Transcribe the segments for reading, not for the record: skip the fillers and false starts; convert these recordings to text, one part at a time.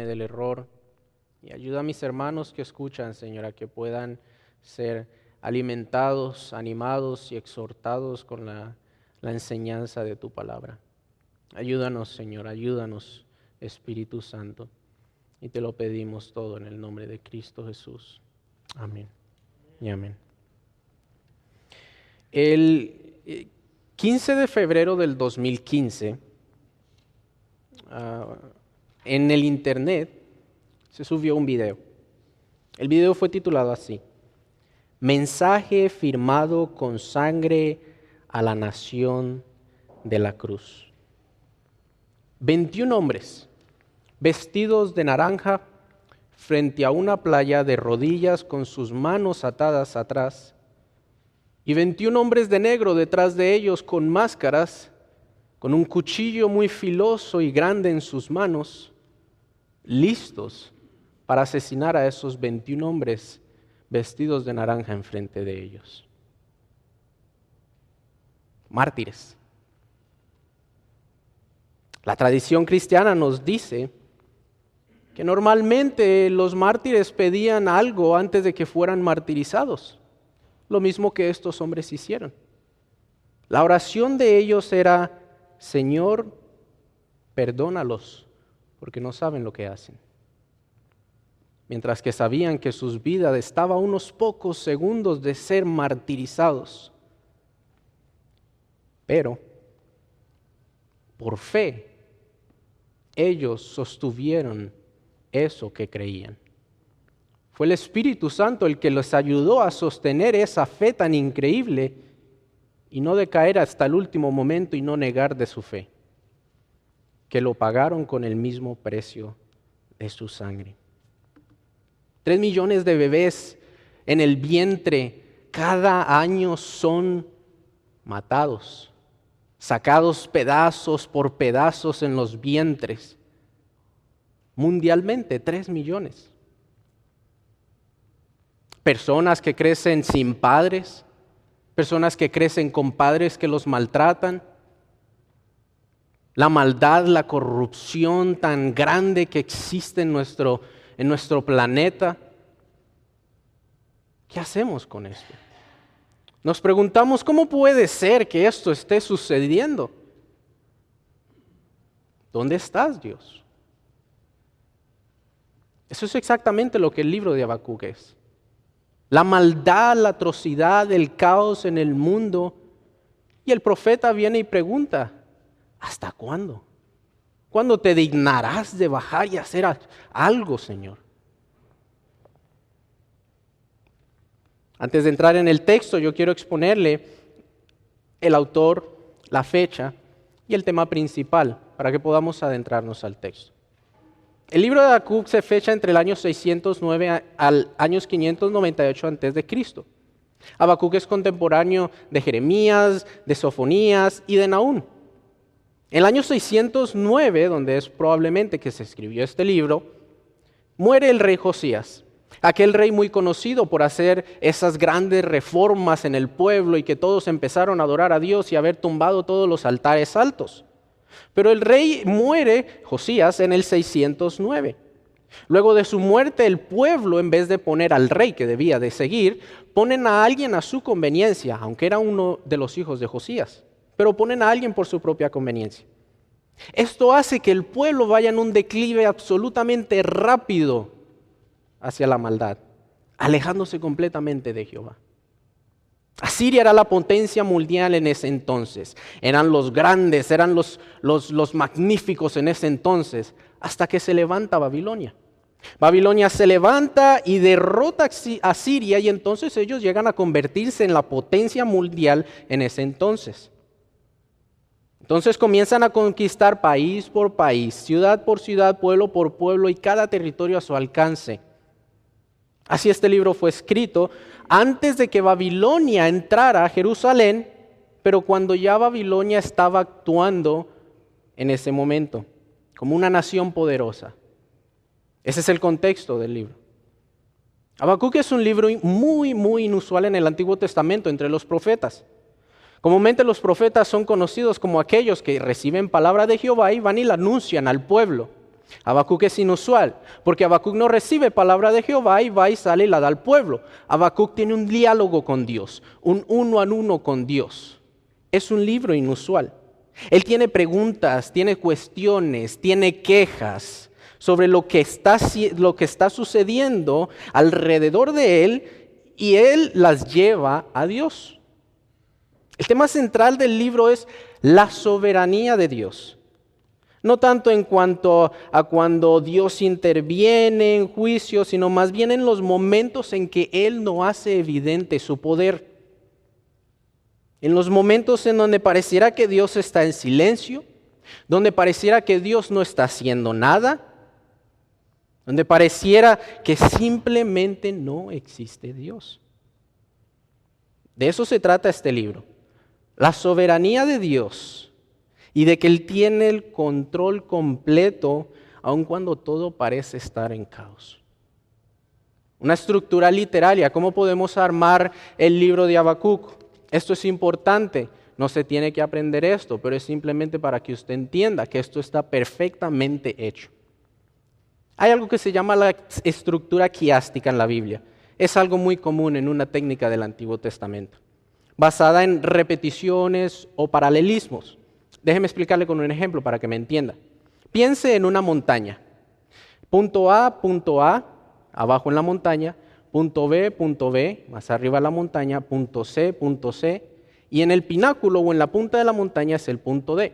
líbrame del error y ayuda a mis hermanos que escuchan, Señor, a que puedan ser alimentados, animados y exhortados con la enseñanza de tu palabra. Ayúdanos, Señor, ayúdanos, Espíritu Santo. Y te lo pedimos todo en el nombre de Cristo Jesús. Amén y amén. El 15 de febrero del 2015, en el internet se subió un video. El video fue titulado así: Mensaje firmado con sangre a la nación de la cruz. 21 hombres vestidos de naranja frente a una playa de rodillas con sus manos atadas atrás, y 21 hombres de negro detrás de ellos con máscaras, con un cuchillo muy filoso y grande en sus manos, listos para asesinar a esos 21 hombres vestidos de naranja enfrente de ellos. Mártires. La tradición cristiana nos dice que normalmente los mártires pedían algo antes de que fueran martirizados, lo mismo que estos hombres hicieron. La oración de ellos era: Señor, perdónalos, porque no saben lo que hacen. Mientras que sabían que sus vidas estaban a unos pocos segundos de ser martirizados. Pero, por fe, ellos sostuvieron eso que creían. Fue el Espíritu Santo el que los ayudó a sostener esa fe tan increíble y no decaer hasta el último momento y no negar de su fe, que lo pagaron con el mismo precio de su sangre. 3 millones de bebés en el vientre cada año son matados, sacados pedazos por pedazos en los vientres. Mundialmente, 3 millones. Personas que crecen sin padres, personas que crecen con padres que los maltratan. La maldad, la corrupción tan grande que existe en nuestro planeta. ¿Qué hacemos con esto? Nos preguntamos, ¿cómo puede ser que esto esté sucediendo? ¿Dónde estás, Dios? Eso es exactamente lo que el libro de Habacuc es. La maldad, la atrocidad, el caos en el mundo. Y el profeta viene y pregunta: ¿hasta cuándo? ¿Cuándo te dignarás de bajar y hacer algo, Señor? Antes de entrar en el texto, yo quiero exponerle el autor, la fecha y el tema principal para que podamos adentrarnos al texto. El libro de Habacuc se fecha entre el año 609 al año 598 a.C. Habacuc es contemporáneo de Jeremías, de Sofonías y de Nahum. En el año 609, donde es probablemente que se escribió este libro, muere el rey Josías, aquel rey muy conocido por hacer esas grandes reformas en el pueblo y que todos empezaron a adorar a Dios y haber tumbado todos los altares altos. Pero el rey muere, Josías, en el 609. Luego de su muerte, el pueblo, en vez de poner al rey que debía de seguir, ponen a alguien a su conveniencia, aunque era uno de los hijos de Josías, pero ponen a alguien por su propia conveniencia. Esto hace que el pueblo vaya en un declive absolutamente rápido hacia la maldad, alejándose completamente de Jehová. Asiria era la potencia mundial en ese entonces. Eran los grandes, eran los magníficos en ese entonces, hasta que se levanta Babilonia. Babilonia se levanta y derrota a Siria y entonces ellos llegan a convertirse en la potencia mundial en ese entonces. Entonces comienzan a conquistar país por país, ciudad por ciudad, pueblo por pueblo y cada territorio a su alcance. Así este libro fue escrito antes de que Babilonia entrara a Jerusalén, pero cuando ya Babilonia estaba actuando en ese momento, como una nación poderosa. Ese es el contexto del libro. Habacuc es un libro muy, muy inusual en el Antiguo Testamento entre los profetas. Comúnmente los profetas son conocidos como aquellos que reciben palabra de Jehová y van y la anuncian al pueblo. Habacuc es inusual, porque Habacuc no recibe palabra de Jehová y va y sale y la da al pueblo. Habacuc tiene un diálogo con Dios, un uno a uno con Dios. Es un libro inusual. Él tiene preguntas, tiene cuestiones, tiene quejas sobre lo que está sucediendo alrededor de él y él las lleva a Dios. El tema central del libro es la soberanía de Dios. No tanto en cuanto a cuando Dios interviene en juicio, sino más bien en los momentos en que Él no hace evidente su poder. En los momentos en donde pareciera que Dios está en silencio, donde pareciera que Dios no está haciendo nada, donde pareciera que simplemente no existe Dios. De eso se trata este libro. La soberanía de Dios y de que Él tiene el control completo aun cuando todo parece estar en caos. Una estructura literaria, ¿cómo podemos armar el libro de Habacuc? Esto es importante, no se tiene que aprender esto, pero es simplemente para que usted entienda que esto está perfectamente hecho. Hay algo que se llama la estructura quiástica en la Biblia. Es algo muy común en una técnica del Antiguo Testamento, basada en repeticiones o paralelismos. Déjeme explicarle con un ejemplo para que me entienda. Piense en una montaña. Punto A, abajo en la montaña. Punto B, más arriba de la montaña. Punto C, y en el pináculo o en la punta de la montaña es el punto D.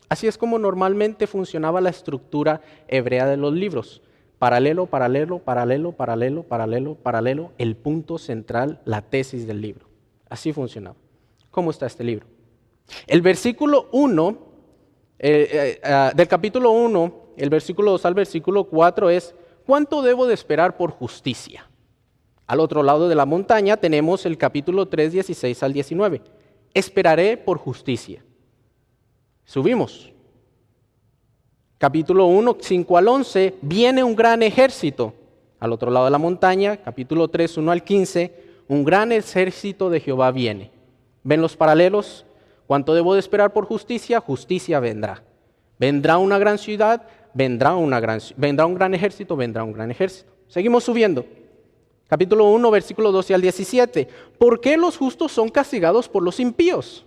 Así es como normalmente funcionaba la estructura hebrea de los libros. Paralelo, el punto central, la tesis del libro. Así funcionaba. ¿Cómo está este libro? El versículo 1, del capítulo 1, el versículo 2 al versículo 4 es: ¿cuánto debo de esperar por justicia? Al otro lado de la montaña tenemos el capítulo 3, 16 al 19. Esperaré por justicia. Subimos. Capítulo 1, 5 al 11, viene un gran ejército. Al otro lado de la montaña, capítulo 3, 1 al 15, un gran ejército de Jehová viene. ¿Ven los paralelos? ¿Cuánto debo de esperar por justicia? Justicia vendrá. Vendrá una gran ciudad, vendrá un gran ejército. Seguimos subiendo. Capítulo 1, versículo 12 al 17. ¿Por qué los justos son castigados por los impíos?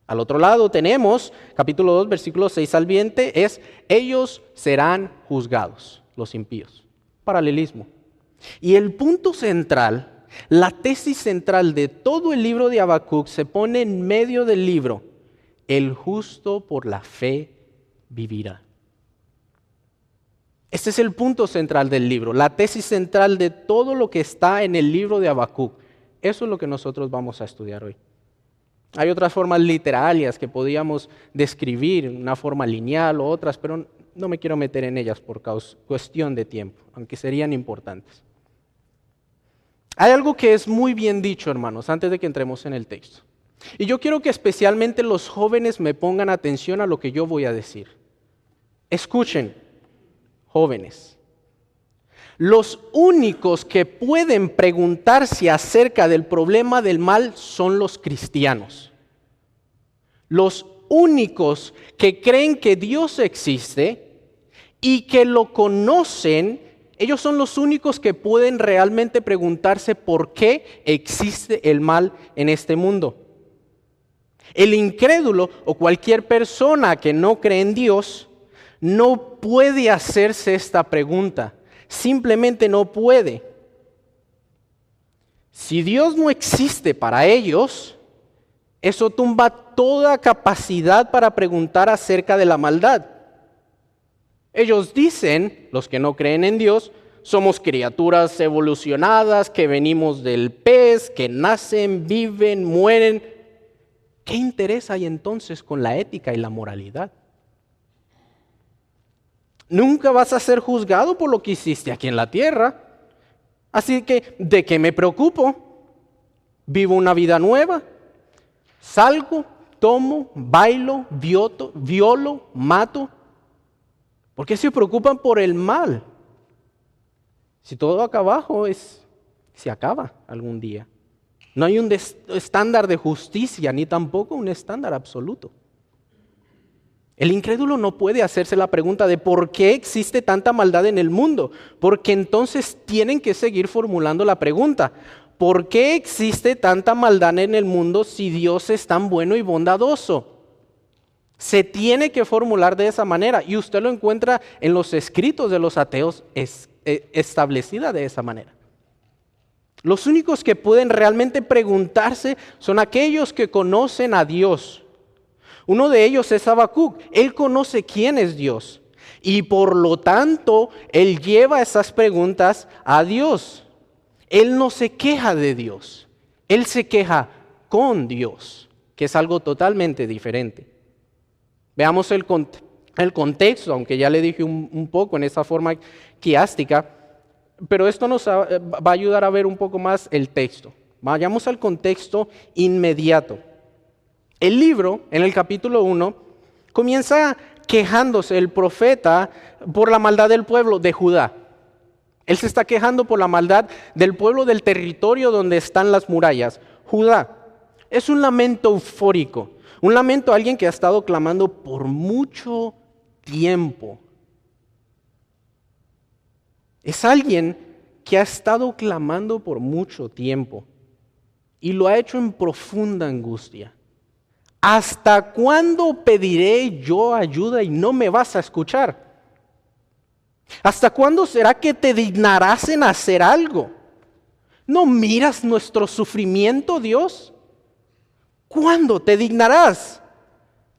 Al otro lado tenemos, capítulo 2, versículo 6 al 20, es: ellos serán juzgados, los impíos. Paralelismo. Y el punto central, la tesis central de todo el libro de Habacuc se pone en medio del libro: el justo por la fe vivirá. Este es el punto central del libro, la tesis central de todo lo que está en el libro de Habacuc. Eso es lo que nosotros vamos a estudiar hoy. Hay otras formas literarias que podíamos describir, una forma lineal o otras, pero no me quiero meter en ellas por cuestión de tiempo, aunque serían importantes. Hay algo que es muy bien dicho, hermanos, antes de que entremos en el texto. Y yo quiero que especialmente los jóvenes me pongan atención a lo que yo voy a decir. Escuchen, jóvenes. Los únicos que pueden preguntarse acerca del problema del mal son los cristianos. Los únicos que creen que Dios existe y que lo conocen, ellos son los únicos que pueden realmente preguntarse por qué existe el mal en este mundo. El incrédulo o cualquier persona que no cree en Dios no puede hacerse esta pregunta. Simplemente no puede. Si Dios no existe para ellos, eso tumba toda capacidad para preguntar acerca de la maldad. Ellos dicen, los que no creen en Dios, somos criaturas evolucionadas, que venimos del pez, que nacen, viven, mueren. ¿Qué interés hay entonces con la ética y la moralidad? Nunca vas a ser juzgado por lo que hiciste aquí en la tierra. Así que, ¿de qué me preocupo? Vivo una vida nueva. Salgo, tomo, bailo, violo, mato. ¿Por qué se preocupan por el mal? Si todo acá abajo se acaba algún día. No hay un estándar de justicia, ni tampoco un estándar absoluto. El incrédulo no puede hacerse la pregunta de por qué existe tanta maldad en el mundo, porque entonces tienen que seguir formulando la pregunta: ¿por qué existe tanta maldad en el mundo si Dios es tan bueno y bondadoso? Se tiene que formular de esa manera, y usted lo encuentra en los escritos de los ateos establecida de esa manera. Los únicos que pueden realmente preguntarse son aquellos que conocen a Dios. Uno de ellos es Habacuc. Él conoce quién es Dios y por lo tanto él lleva esas preguntas a Dios. Él no se queja de Dios, él se queja con Dios, que es algo totalmente diferente. Veamos el contexto, aunque ya le dije un poco en esa forma quiástica, pero esto nos va a ayudar a ver un poco más el texto. Vayamos al contexto inmediato. El libro, en el capítulo 1, comienza quejándose el profeta por la maldad del pueblo de Judá. Él se está quejando por la maldad del pueblo del territorio donde están las murallas, Judá. Es un lamento eufórico, un lamento a alguien que ha estado clamando por mucho tiempo. Es alguien que ha estado clamando por mucho tiempo y lo ha hecho en profunda angustia. ¿Hasta cuándo pediré yo ayuda y no me vas a escuchar? ¿Hasta cuándo será que te dignarás en hacer algo? ¿No miras nuestro sufrimiento, Dios? ¿Cuándo te dignarás?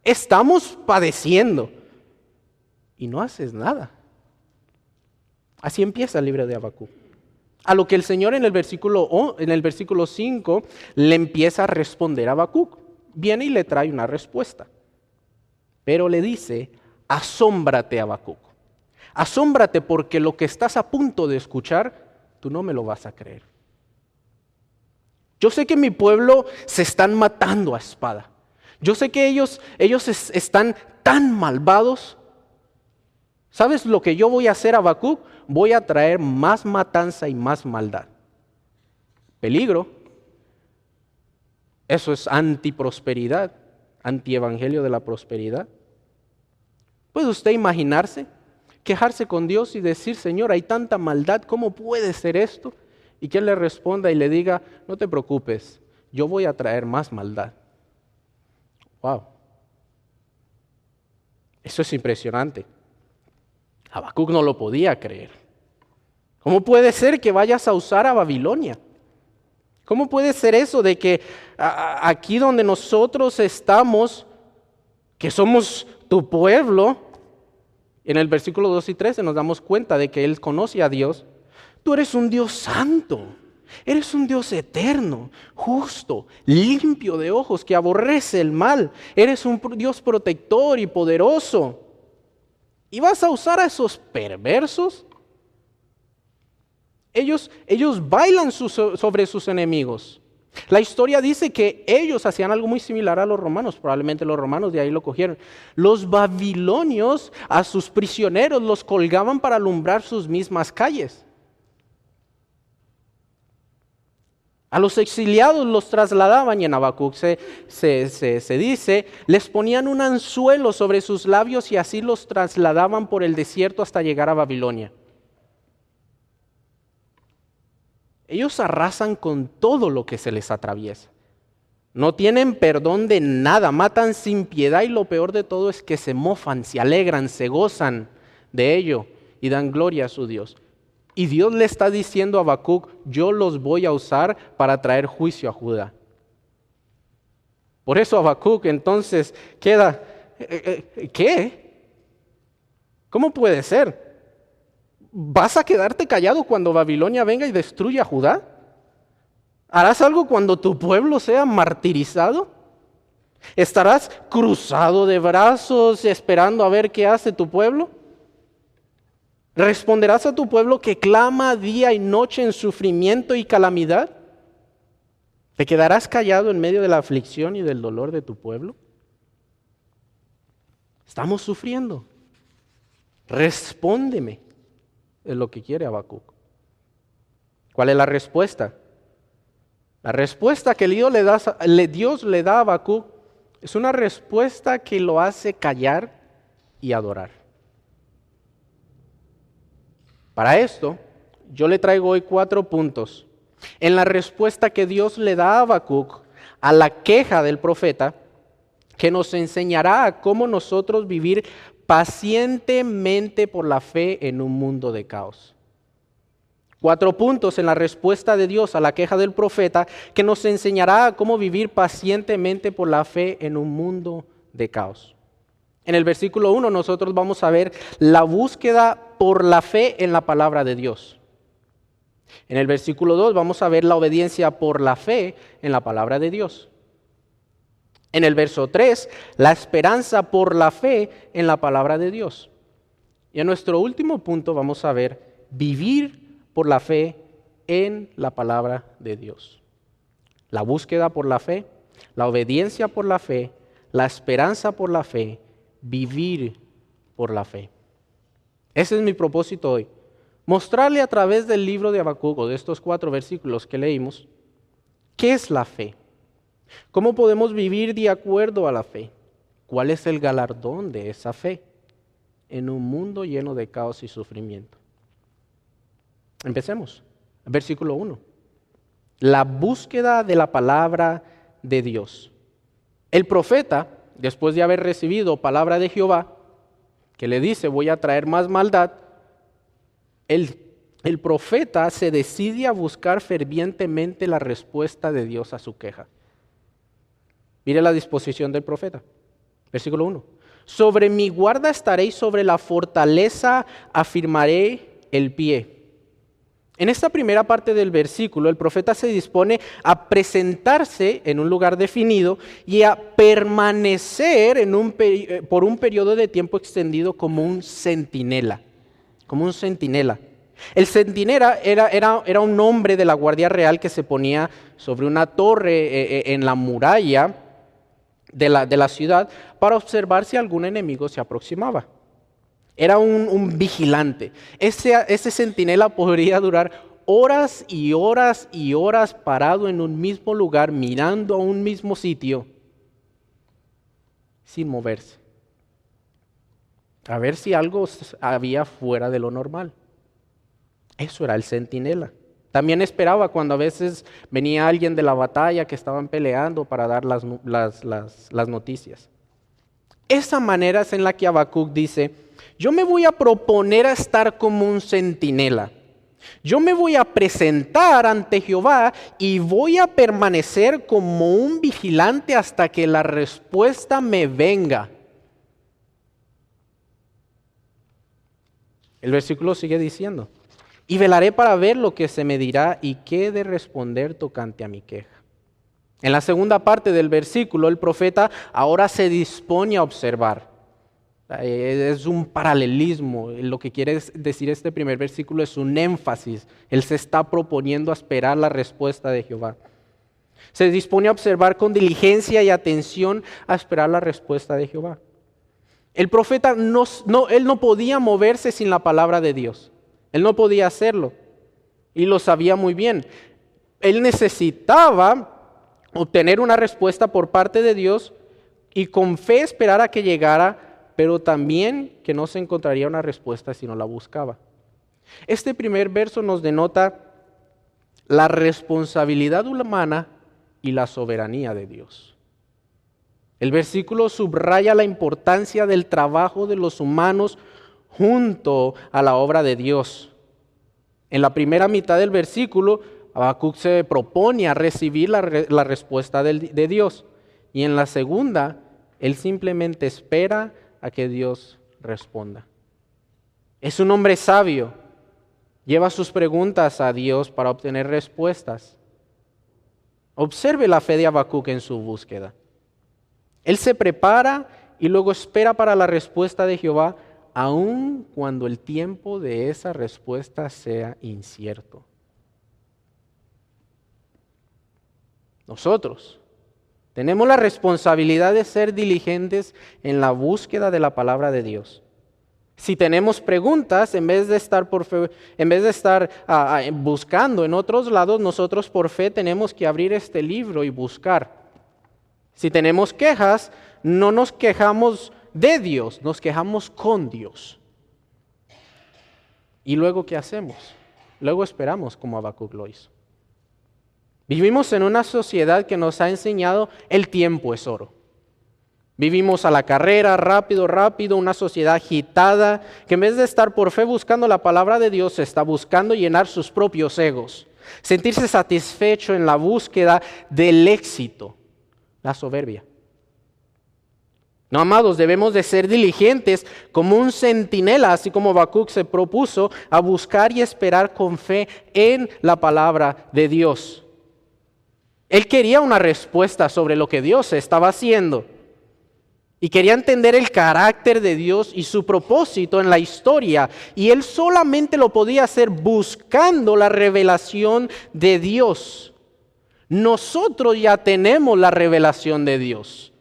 Estamos padeciendo y no haces nada. Así empieza el libro de Habacuc. A lo que el Señor en el versículo 5 le empieza a responder a Habacuc. Viene y le trae una respuesta. Pero le dice: asómbrate, Habacuc. Asómbrate porque lo que estás a punto de escuchar, tú no me lo vas a creer. Yo sé que mi pueblo se están matando a espada. Yo sé que ellos están tan malvados. ¿Sabes lo que yo voy a hacer, Habacuc? Voy a traer más matanza y más maldad. Peligro. Eso es antiprosperidad, antievangelio de la prosperidad. ¿Puede usted imaginarse? Quejarse con Dios y decir: Señor, hay tanta maldad, ¿cómo puede ser esto? Y que Él le responda y le diga: no te preocupes, yo voy a traer más maldad. Wow. Eso es impresionante. Habacuc no lo podía creer. ¿Cómo puede ser que vayas a usar a Babilonia? ¿Cómo puede ser eso de que aquí donde nosotros estamos, que somos tu pueblo, en el versículo 2 y 13 nos damos cuenta de que Él conoce a Dios? Tú eres un Dios santo, eres un Dios eterno, justo, limpio de ojos, que aborrece el mal. Eres un Dios protector y poderoso. ¿Y vas a usar a esos perversos? Ellos bailan sobre sus enemigos. La historia dice que ellos hacían algo muy similar a los romanos. Probablemente los romanos de ahí lo cogieron. Los babilonios a sus prisioneros los colgaban para alumbrar sus mismas calles. A los exiliados los trasladaban, y en Habacuc se dice, les ponían un anzuelo sobre sus labios y así los trasladaban por el desierto hasta llegar a Babilonia. Ellos arrasan con todo lo que se les atraviesa. No tienen perdón de nada, matan sin piedad, y lo peor de todo es que se mofan, se alegran, se gozan de ello y dan gloria a su Dios. Y Dios le está diciendo a Habacuc: yo los voy a usar para traer juicio a Judá. Por eso Habacuc entonces queda, ¿qué? ¿Cómo puede ser? ¿Vas a quedarte callado cuando Babilonia venga y destruya a Judá? ¿Harás algo cuando tu pueblo sea martirizado? ¿Estarás cruzado de brazos esperando a ver qué hace tu pueblo? ¿Responderás a tu pueblo que clama día y noche en sufrimiento y calamidad? ¿Te quedarás callado en medio de la aflicción y del dolor de tu pueblo? Estamos sufriendo. Respóndeme. Es lo que quiere Habacuc. ¿Cuál es la respuesta? La respuesta que Dios le da a Habacuc es una respuesta que lo hace callar y adorar. Para esto, yo le traigo hoy 4 puntos en la respuesta que Dios le da a Habacuc a la queja del profeta, que nos enseñará a cómo nosotros vivir pacientemente por la fe en un mundo de caos. 4 puntos en la respuesta de Dios a la queja del profeta, que nos enseñará a cómo vivir pacientemente por la fe en un mundo de caos. En el versículo 1 nosotros vamos a ver la búsqueda por la fe en la palabra de Dios. En el versículo 2 vamos a ver la obediencia por la fe en la palabra de Dios. En el verso 3, la esperanza por la fe en la palabra de Dios. Y en nuestro último punto vamos a ver vivir por la fe en la palabra de Dios. La búsqueda por la fe, la obediencia por la fe, la esperanza por la fe, vivir por la fe. Ese es mi propósito hoy. Mostrarle a través del libro de Habacuc, o de estos 4 versículos que leímos, ¿qué es la fe? ¿Cómo podemos vivir de acuerdo a la fe? ¿Cuál es el galardón de esa fe en un mundo lleno de caos y sufrimiento? Empecemos. Versículo 1. La búsqueda de la palabra de Dios. El profeta, después de haber recibido palabra de Jehová, que le dice, voy a traer más maldad, el profeta se decide a buscar fervientemente la respuesta de Dios a su queja. Mire la disposición del profeta. Versículo 1. Sobre mi guarda estaré y sobre la fortaleza afirmaré el pie. En esta primera parte del versículo, el profeta se dispone a presentarse en un lugar definido y a permanecer por un periodo de tiempo extendido como un centinela. Como un centinela. El centinela era un hombre de la guardia real que se ponía sobre una torre en la muralla de la ciudad para observar si algún enemigo se aproximaba. Era un vigilante. Ese centinela podría durar horas y horas y horas parado en un mismo lugar, mirando a un mismo sitio, sin moverse, a ver si algo había fuera de lo normal. Eso era el centinela. También esperaba cuando a veces venía alguien de la batalla que estaban peleando para dar las noticias. Esa manera es en la que Habacuc dice, yo me voy a proponer a estar como un centinela. Yo me voy a presentar ante Jehová y voy a permanecer como un vigilante hasta que la respuesta me venga. El versículo sigue diciendo, y velaré para ver lo que se me dirá y qué he de responder tocante a mi queja. En la segunda parte del versículo, el profeta ahora se dispone a observar. Es un paralelismo. Lo que quiere decir este primer versículo es un énfasis. Él se está proponiendo a esperar la respuesta de Jehová. Se dispone a observar con diligencia y atención a esperar la respuesta de Jehová. El profeta él no podía moverse sin la palabra de Dios. Él no podía hacerlo y lo sabía muy bien. Él necesitaba obtener una respuesta por parte de Dios y con fe esperar a que llegara, pero también que no se encontraría una respuesta si no la buscaba. Este primer verso nos denota la responsabilidad humana y la soberanía de Dios. El versículo subraya la importancia del trabajo de los humanos junto a la obra de Dios. En la primera mitad del versículo, Habacuc se propone a recibir la respuesta de Dios. Y en la segunda, él simplemente espera a que Dios responda. Es un hombre sabio. Lleva sus preguntas a Dios para obtener respuestas. Observe la fe de Habacuc en su búsqueda. Él se prepara y luego espera para la respuesta de Jehová, aun cuando el tiempo de esa respuesta sea incierto. Nosotros tenemos la responsabilidad de ser diligentes en la búsqueda de la palabra de Dios. Si tenemos preguntas, en vez de estar buscando en otros lados, nosotros por fe tenemos que abrir este libro y buscar. Si tenemos quejas, no nos quejamos de Dios, nos quejamos con Dios. ¿Y luego qué hacemos? Luego esperamos como Habacuc lo hizo. Vivimos en una sociedad que nos ha enseñado el tiempo es oro. Vivimos a la carrera, rápido, una sociedad agitada que en vez de estar por fe buscando la palabra de Dios, está buscando llenar sus propios egos, sentirse satisfecho en la búsqueda del éxito, la soberbia. No, amados, debemos de ser diligentes como un centinela, así como Habacuc se propuso a buscar y esperar con fe en la palabra de Dios. Él quería una respuesta sobre lo que Dios estaba haciendo. Y quería entender el carácter de Dios y su propósito en la historia. Y él solamente lo podía hacer buscando la revelación de Dios. Nosotros ya tenemos la revelación de Dios.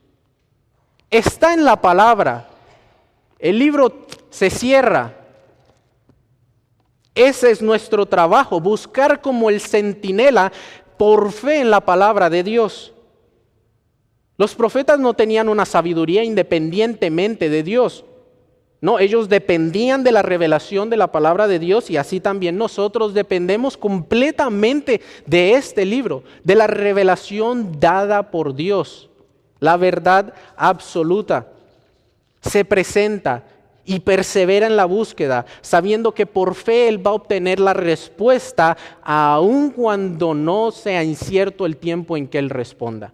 Está en la palabra. El libro se cierra. Ese es nuestro trabajo, buscar como el centinela por fe en la palabra de Dios. Los profetas no tenían una sabiduría independientemente de Dios. No, ellos dependían de la revelación de la palabra de Dios y así también nosotros dependemos completamente de este libro, de la revelación dada por Dios, la verdad absoluta. Se presenta y persevera en la búsqueda, sabiendo que por fe él va a obtener la respuesta, aun cuando no sea incierto el tiempo en que él responda.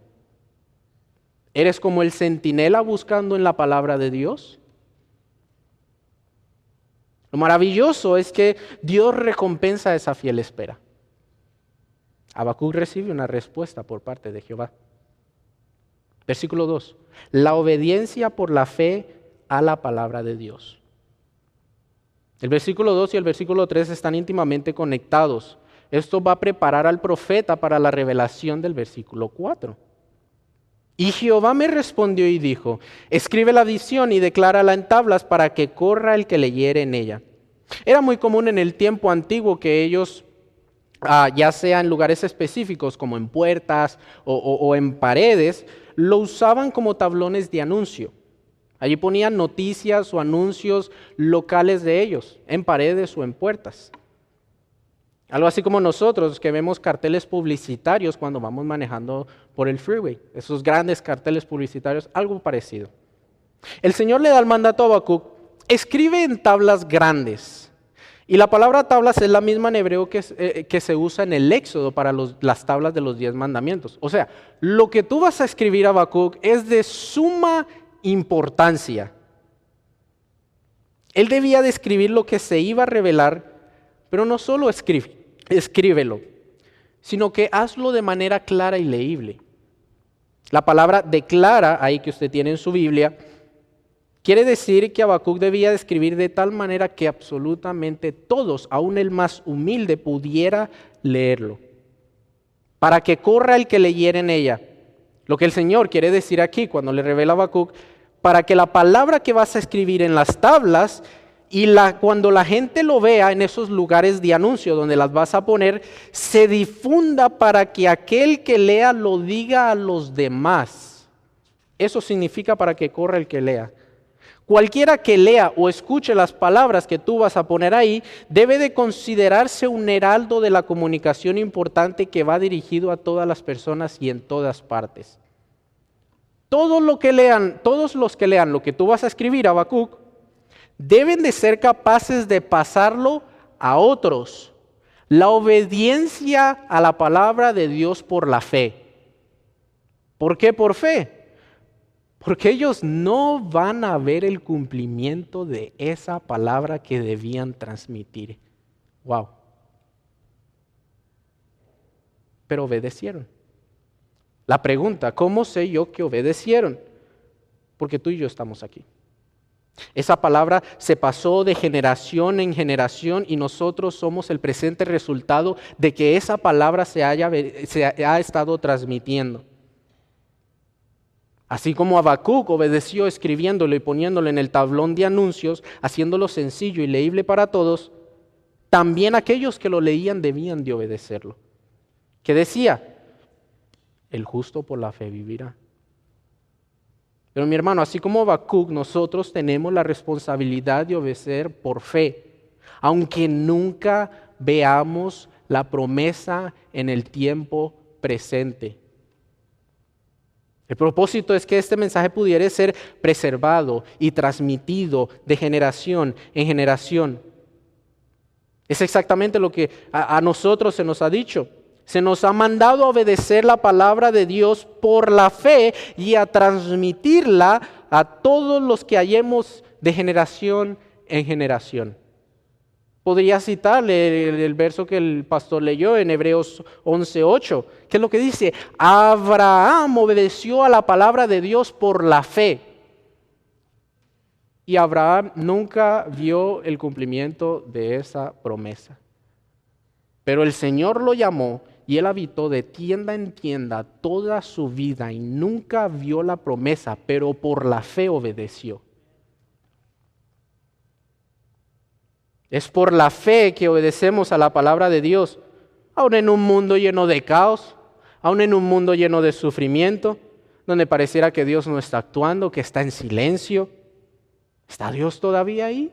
¿Eres como el centinela buscando en la palabra de Dios? Lo maravilloso es que Dios recompensa esa fiel espera. Habacuc recibe una respuesta por parte de Jehová. Versículo 2. La obediencia por la fe a la palabra de Dios. El versículo 2 y el versículo 3 están íntimamente conectados. Esto va a preparar al profeta para la revelación del versículo 4. Y Jehová me respondió y dijo, escribe la visión y declárala en tablas para que corra el que leyere en ella. Era muy común en el tiempo antiguo que ellos, ya sea en lugares específicos como en puertas o en paredes, lo usaban como tablones de anuncio. Allí ponían noticias o anuncios locales de ellos, en paredes o en puertas. Algo así como nosotros que vemos carteles publicitarios cuando vamos manejando por el freeway. Esos grandes carteles publicitarios, algo parecido. El Señor le da el mandato a Habacuc, escribe en tablas grandes. Y la palabra tablas es la misma en hebreo que se usa en el Éxodo para las tablas de los 10 mandamientos. O sea, lo que tú vas a escribir a Habacuc es de suma importancia. Él debía de escribir lo que se iba a revelar, pero no solo escríbelo, sino que hazlo de manera clara y leíble. La palabra declara, ahí que usted tiene en su Biblia, quiere decir que Habacuc debía de escribir de tal manera que absolutamente todos, aun el más humilde, pudiera leerlo, para que corra el que leyera en ella. Lo que el Señor quiere decir aquí cuando le revela a Habacuc, para que la palabra que vas a escribir en las tablas cuando la gente lo vea en esos lugares de anuncio donde las vas a poner, se difunda para que aquel que lea lo diga a los demás. Eso significa para que corra el que lea. Cualquiera que lea o escuche las palabras que tú vas a poner ahí, debe de considerarse un heraldo de la comunicación importante que va dirigido a todas las personas y en todas partes. Todos los que lean lo que tú vas a escribir, Habacuc, deben de ser capaces de pasarlo a otros. La obediencia a la palabra de Dios por la fe. ¿Por qué por fe? Porque ellos no van a ver el cumplimiento de esa palabra que debían transmitir. Wow. Pero obedecieron. La pregunta, ¿cómo sé yo que obedecieron? Porque tú y yo estamos aquí. Esa palabra se pasó de generación en generación y nosotros somos el presente resultado de que esa palabra se ha estado transmitiendo. Así como Habacuc obedeció escribiéndolo y poniéndolo en el tablón de anuncios, haciéndolo sencillo y leíble para todos, también aquellos que lo leían debían de obedecerlo. ¿Qué decía? El justo por la fe vivirá. Pero mi hermano, así como Habacuc, nosotros tenemos la responsabilidad de obedecer por fe, aunque nunca veamos la promesa en el tiempo presente. El propósito es que este mensaje pudiera ser preservado y transmitido de generación en generación. Es exactamente lo que a nosotros se nos ha dicho. Se nos ha mandado a obedecer la palabra de Dios por la fe y a transmitirla a todos los que hallemos de generación en generación. Podría citarle el verso que el pastor leyó en Hebreos 11:8, que es lo que dice: Abraham obedeció a la palabra de Dios por la fe. Y Abraham nunca vio el cumplimiento de esa promesa. Pero el Señor lo llamó y él habitó de tienda en tienda toda su vida y nunca vio la promesa, pero por la fe obedeció. Es por la fe que obedecemos a la palabra de Dios, aun en un mundo lleno de caos, aun en un mundo lleno de sufrimiento, donde pareciera que Dios no está actuando, que está en silencio. ¿Está Dios todavía ahí?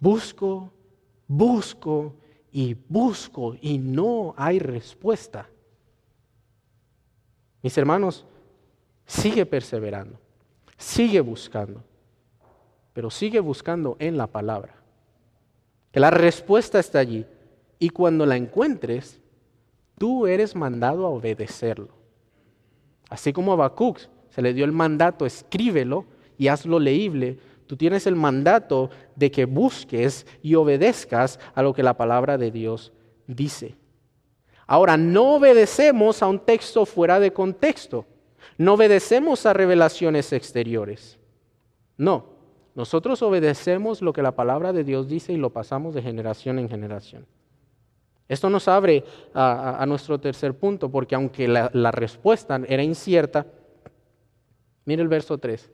Busco y no hay respuesta. Mis hermanos, sigue perseverando, sigue buscando, pero sigue buscando en la palabra. Que la respuesta está allí y cuando la encuentres, tú eres mandado a obedecerlo. Así como a Habacuc se le dio el mandato, escríbelo y hazlo leíble. Tú tienes el mandato de que busques y obedezcas a lo que la palabra de Dios dice. Ahora, no obedecemos a un texto fuera de contexto. No obedecemos a revelaciones exteriores. No, nosotros obedecemos lo que la palabra de Dios dice y lo pasamos de generación en generación. Esto nos abre a nuestro tercer punto, porque aunque la respuesta era incierta, mire el verso 3.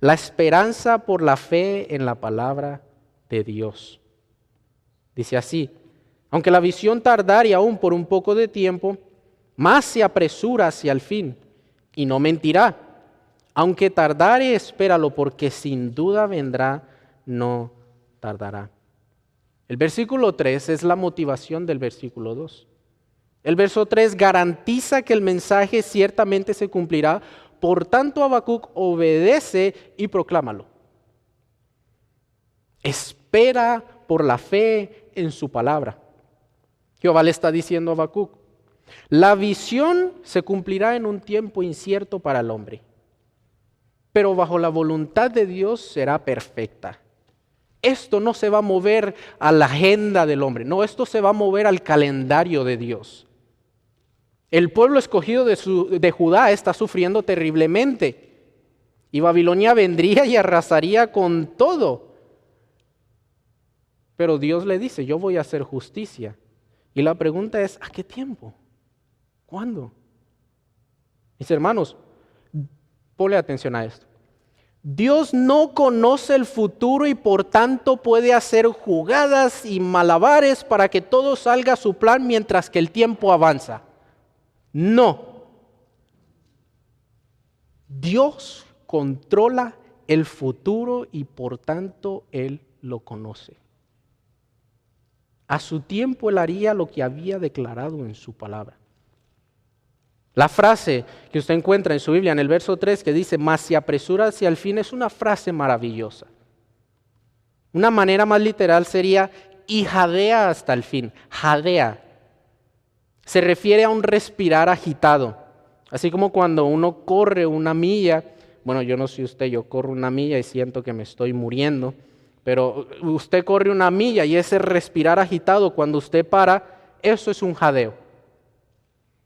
La esperanza por la fe en la palabra de Dios. Dice así: aunque la visión tardare aún por un poco de tiempo, más se apresura hacia el fin, y no mentirá. Aunque tardare, espéralo, porque sin duda vendrá, no tardará. El versículo 3 es la motivación del versículo 2. El verso 3 garantiza que el mensaje ciertamente se cumplirá. Por tanto, Habacuc obedece y proclámalo. Espera por la fe en su palabra. Jehová le está diciendo a Habacuc: la visión se cumplirá en un tiempo incierto para el hombre, pero bajo la voluntad de Dios será perfecta. Esto no se va a mover a la agenda del hombre, no, esto se va a mover al calendario de Dios. El pueblo escogido de Judá está sufriendo terriblemente y Babilonia vendría y arrasaría con todo. Pero Dios le dice: yo voy a hacer justicia. Y la pregunta es: ¿a qué tiempo? ¿Cuándo? Mis hermanos, ponle atención a esto. Dios no conoce el futuro y por tanto puede hacer jugadas y malabares para que todo salga a su plan mientras que el tiempo avanza. No. Dios controla el futuro y por tanto Él lo conoce. A su tiempo Él haría lo que había declarado en su palabra. La frase que usted encuentra en su Biblia en el verso 3 que dice: mas se apresura hacia el fin, es una frase maravillosa. Una manera más literal sería: y jadea hasta el fin. Jadea. Se refiere a un respirar agitado. Así como cuando uno corre una milla, bueno, yo no sé usted, yo corro una milla y siento que me estoy muriendo, pero usted corre una milla y ese respirar agitado, cuando usted para, eso es un jadeo.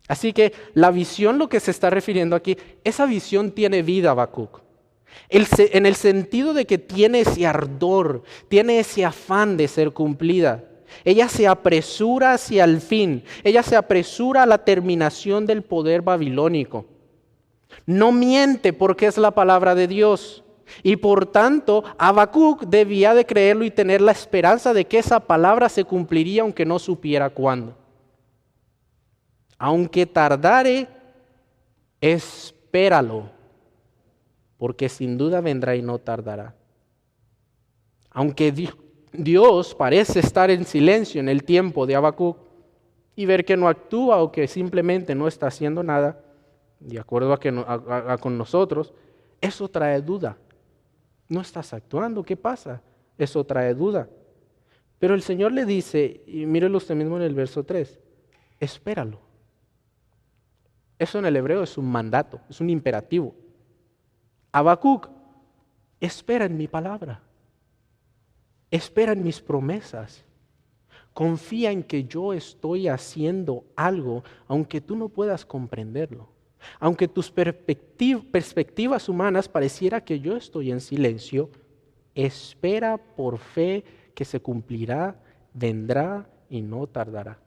Así que la visión, lo que se está refiriendo aquí, esa visión tiene vida, Habacuc. En el sentido de que tiene ese ardor, tiene ese afán de ser cumplida. Ella se apresura hacia el fin, ella se apresura a la terminación del poder babilónico. No miente porque es la palabra de Dios. Y por tanto, Habacuc debía de creerlo y tener la esperanza de que esa palabra se cumpliría aunque no supiera cuándo. Aunque tardare, espéralo. porque sin duda vendrá y no tardará. Aunque Dios parece estar en silencio en el tiempo de Habacuc y ver que no actúa o que simplemente no está haciendo nada, de acuerdo a con nosotros, eso trae duda. No estás actuando, ¿qué pasa? Eso trae duda. Pero el Señor le dice, y mírelo usted mismo en el verso 3, espéralo. Eso en el hebreo es un mandato, es un imperativo. Habacuc, espera en mi palabra. Espera en mis promesas. Confía en que yo estoy haciendo algo, aunque tú no puedas comprenderlo. Aunque tus perspectivas humanas pareciera que yo estoy en silencio, espera por fe que se cumplirá, vendrá y no tardará.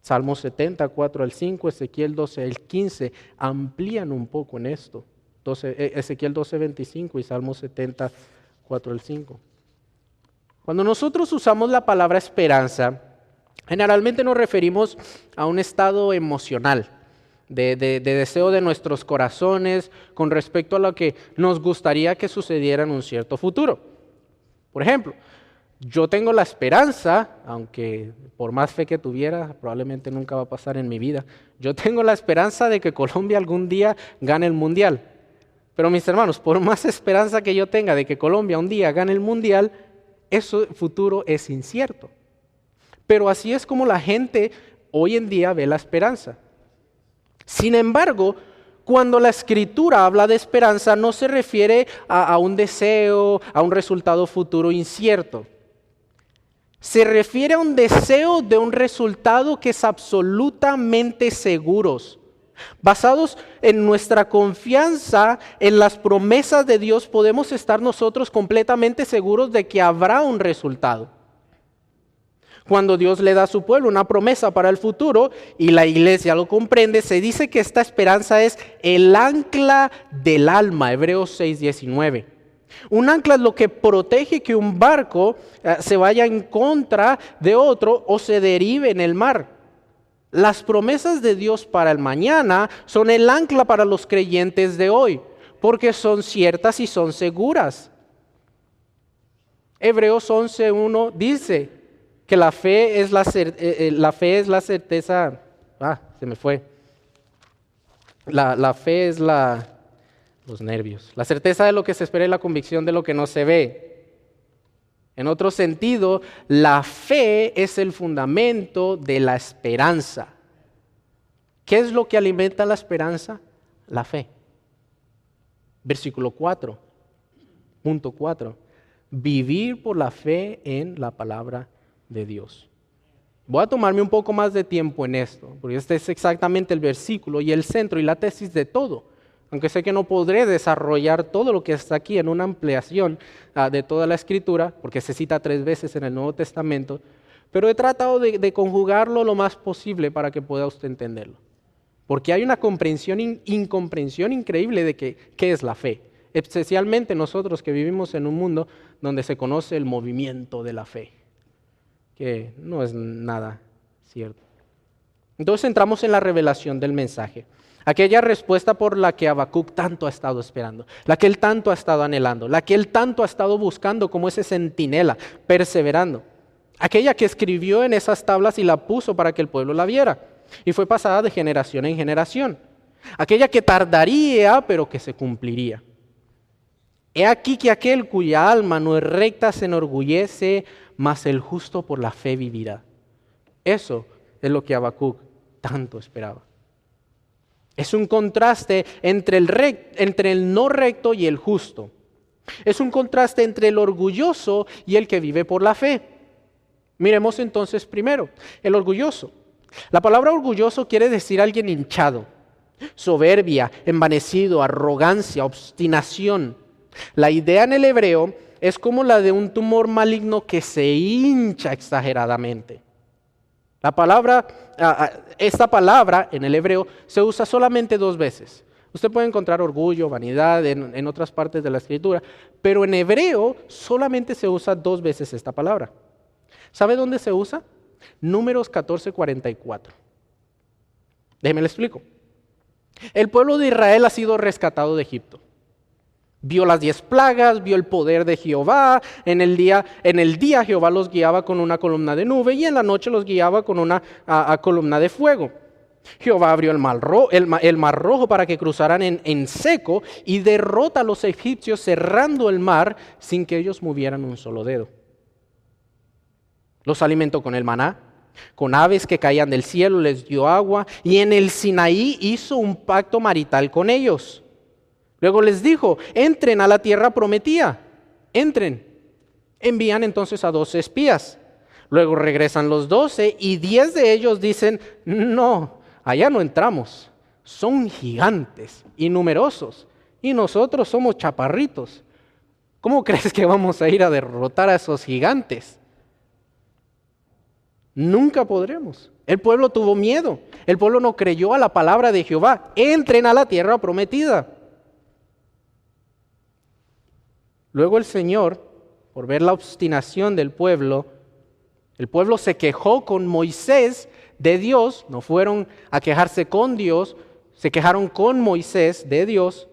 Salmo 70, 4 al 5, Ezequiel 12, el 15, amplían un poco en esto. Ezequiel 12, 25 y Salmo 70, 4 al 5. Cuando nosotros usamos la palabra esperanza, generalmente nos referimos a un estado emocional, de deseo de nuestros corazones con respecto a lo que nos gustaría que sucediera en un cierto futuro. Por ejemplo, yo tengo la esperanza, aunque por más fe que tuviera, probablemente nunca va a pasar en mi vida, yo tengo la esperanza de que Colombia algún día gane el Mundial. Pero mis hermanos, por más esperanza que yo tenga de que Colombia un día gane el Mundial, ese futuro es incierto. Pero así es como la gente hoy en día ve la esperanza. Sin embargo, cuando la Escritura habla de esperanza, no se refiere a un deseo, a un resultado futuro incierto. Se refiere a un deseo de un resultado que es absolutamente seguro. Basados en nuestra confianza en las promesas de Dios, podemos estar nosotros completamente seguros de que habrá un resultado. Cuando Dios le da a su pueblo una promesa para el futuro y la iglesia lo comprende, se dice que esta esperanza es el ancla del alma, Hebreos 6:19. Un ancla es lo que protege que un barco se vaya en contra de otro o se derive en el mar. Las promesas de Dios para el mañana son el ancla para los creyentes de hoy, porque son ciertas y son seguras. Hebreos 11:1 dice que la fe es la certeza. Se me fue. La fe es los nervios. La certeza de lo que se espera y la convicción de lo que no se ve. En otro sentido, la fe es el fundamento de la esperanza. ¿Qué es lo que alimenta la esperanza? La fe. Versículo 4, punto 4. Vivir por la fe en la palabra de Dios. Voy a tomarme un poco más de tiempo en esto, porque este es exactamente el versículo y el centro y la tesis de todo. Aunque sé que no podré desarrollar todo lo que está aquí en una ampliación de toda la Escritura, porque se cita 3 veces en el Nuevo Testamento, pero he tratado de conjugarlo lo más posible para que pueda usted entenderlo. Porque hay una incomprensión increíble de qué es la fe, especialmente nosotros que vivimos en un mundo donde se conoce el movimiento de la fe, que no es nada cierto. Entonces entramos en la revelación del mensaje. Aquella respuesta por la que Habacuc tanto ha estado esperando, la que él tanto ha estado anhelando, la que él tanto ha estado buscando como ese centinela, perseverando. Aquella que escribió en esas tablas y la puso para que el pueblo la viera. Y fue pasada de generación en generación. Aquella que tardaría, pero que se cumpliría. He aquí que aquel cuya alma no es recta se enorgullece, mas el justo por la fe vivirá. Eso es lo que Habacuc tanto esperaba. Es un contraste entre el no recto y el justo. Es un contraste entre el orgulloso y el que vive por la fe. Miremos entonces primero, el orgulloso. La palabra orgulloso quiere decir alguien hinchado, soberbia, envanecido, arrogancia, obstinación. La idea en el hebreo es como la de un tumor maligno que se hincha exageradamente. Esta palabra en el hebreo se usa solamente 2 veces. Usted puede encontrar orgullo, vanidad en otras partes de la Escritura, pero en hebreo solamente se usa 2 veces esta palabra. ¿Sabe dónde se usa? Números 14:44. Déjeme le explico. El pueblo de Israel ha sido rescatado de Egipto. Vio las 10 plagas, vio el poder de Jehová. En el día Jehová los guiaba con una columna de nube y en la noche los guiaba con una columna de fuego. Jehová abrió el mar rojo para que cruzaran en seco y derrota a los egipcios cerrando el mar sin que ellos movieran un solo dedo. Los alimentó con el maná, con aves que caían del cielo, les dio agua y en el Sinaí hizo un pacto marital con ellos. Luego les dijo, entren a la tierra prometida, entren. Envían entonces a 12 espías. Luego regresan los 12 y 10 de ellos dicen, no, allá no entramos. Son gigantes y numerosos y nosotros somos chaparritos. ¿Cómo crees que vamos a ir a derrotar a esos gigantes? Nunca podremos. El pueblo tuvo miedo. El pueblo no creyó a la palabra de Jehová. Entren a la tierra prometida. Luego el Señor, por ver la obstinación del pueblo, el pueblo se quejó con Moisés de Dios, no fueron a quejarse con Dios, se quejaron con Moisés de Dios,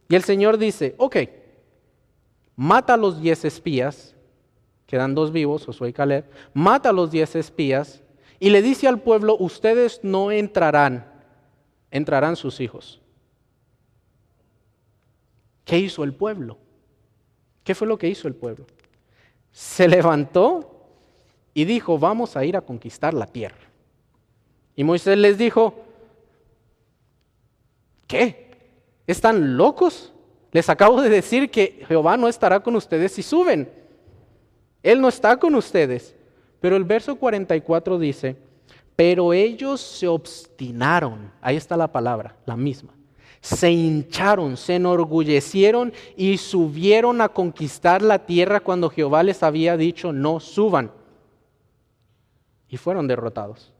y el Señor dice, ok, mata a los 10 espías, quedan 2 vivos, Josué y Caleb, mata a los 10 espías, y le dice al pueblo, ustedes no entrarán, entrarán sus hijos. ¿Qué hizo el pueblo? ¿Qué fue lo que hizo el pueblo? Se levantó y dijo, vamos a ir a conquistar la tierra. Y Moisés les dijo, ¿qué? ¿Están locos? Les acabo de decir que Jehová no estará con ustedes si suben. Él no está con ustedes. Pero el verso 44 dice, pero ellos se obstinaron. Ahí está la palabra, la misma. Se hincharon, se enorgullecieron y subieron a conquistar la tierra cuando Jehová les había dicho no suban. Y fueron derrotados.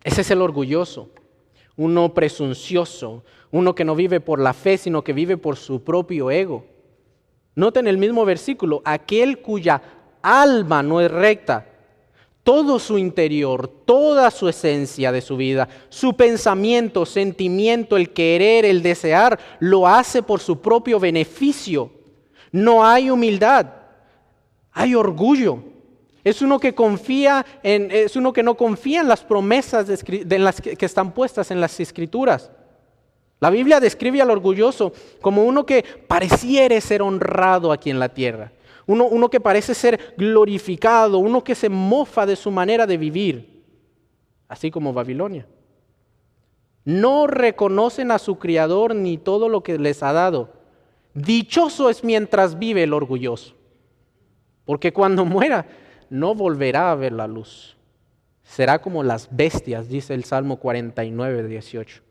Ese es el orgulloso, uno presuncioso, uno que no vive por la fe, sino que vive por su propio ego. Noten el mismo versículo, aquel cuya alma no es recta, todo su interior, toda su esencia de su vida, su pensamiento, sentimiento, el querer, el desear, lo hace por su propio beneficio. No hay humildad, hay orgullo. Es uno que no confía en las promesas que están puestas en las Escrituras. La Biblia describe al orgulloso como uno que pareciere ser honrado aquí en la tierra. Uno que parece ser glorificado, uno que se mofa de su manera de vivir, así como Babilonia. No reconocen a su Criador ni todo lo que les ha dado. Dichoso es mientras vive el orgulloso, porque cuando muera no volverá a ver la luz. Será como las bestias, dice el Salmo 49, 18.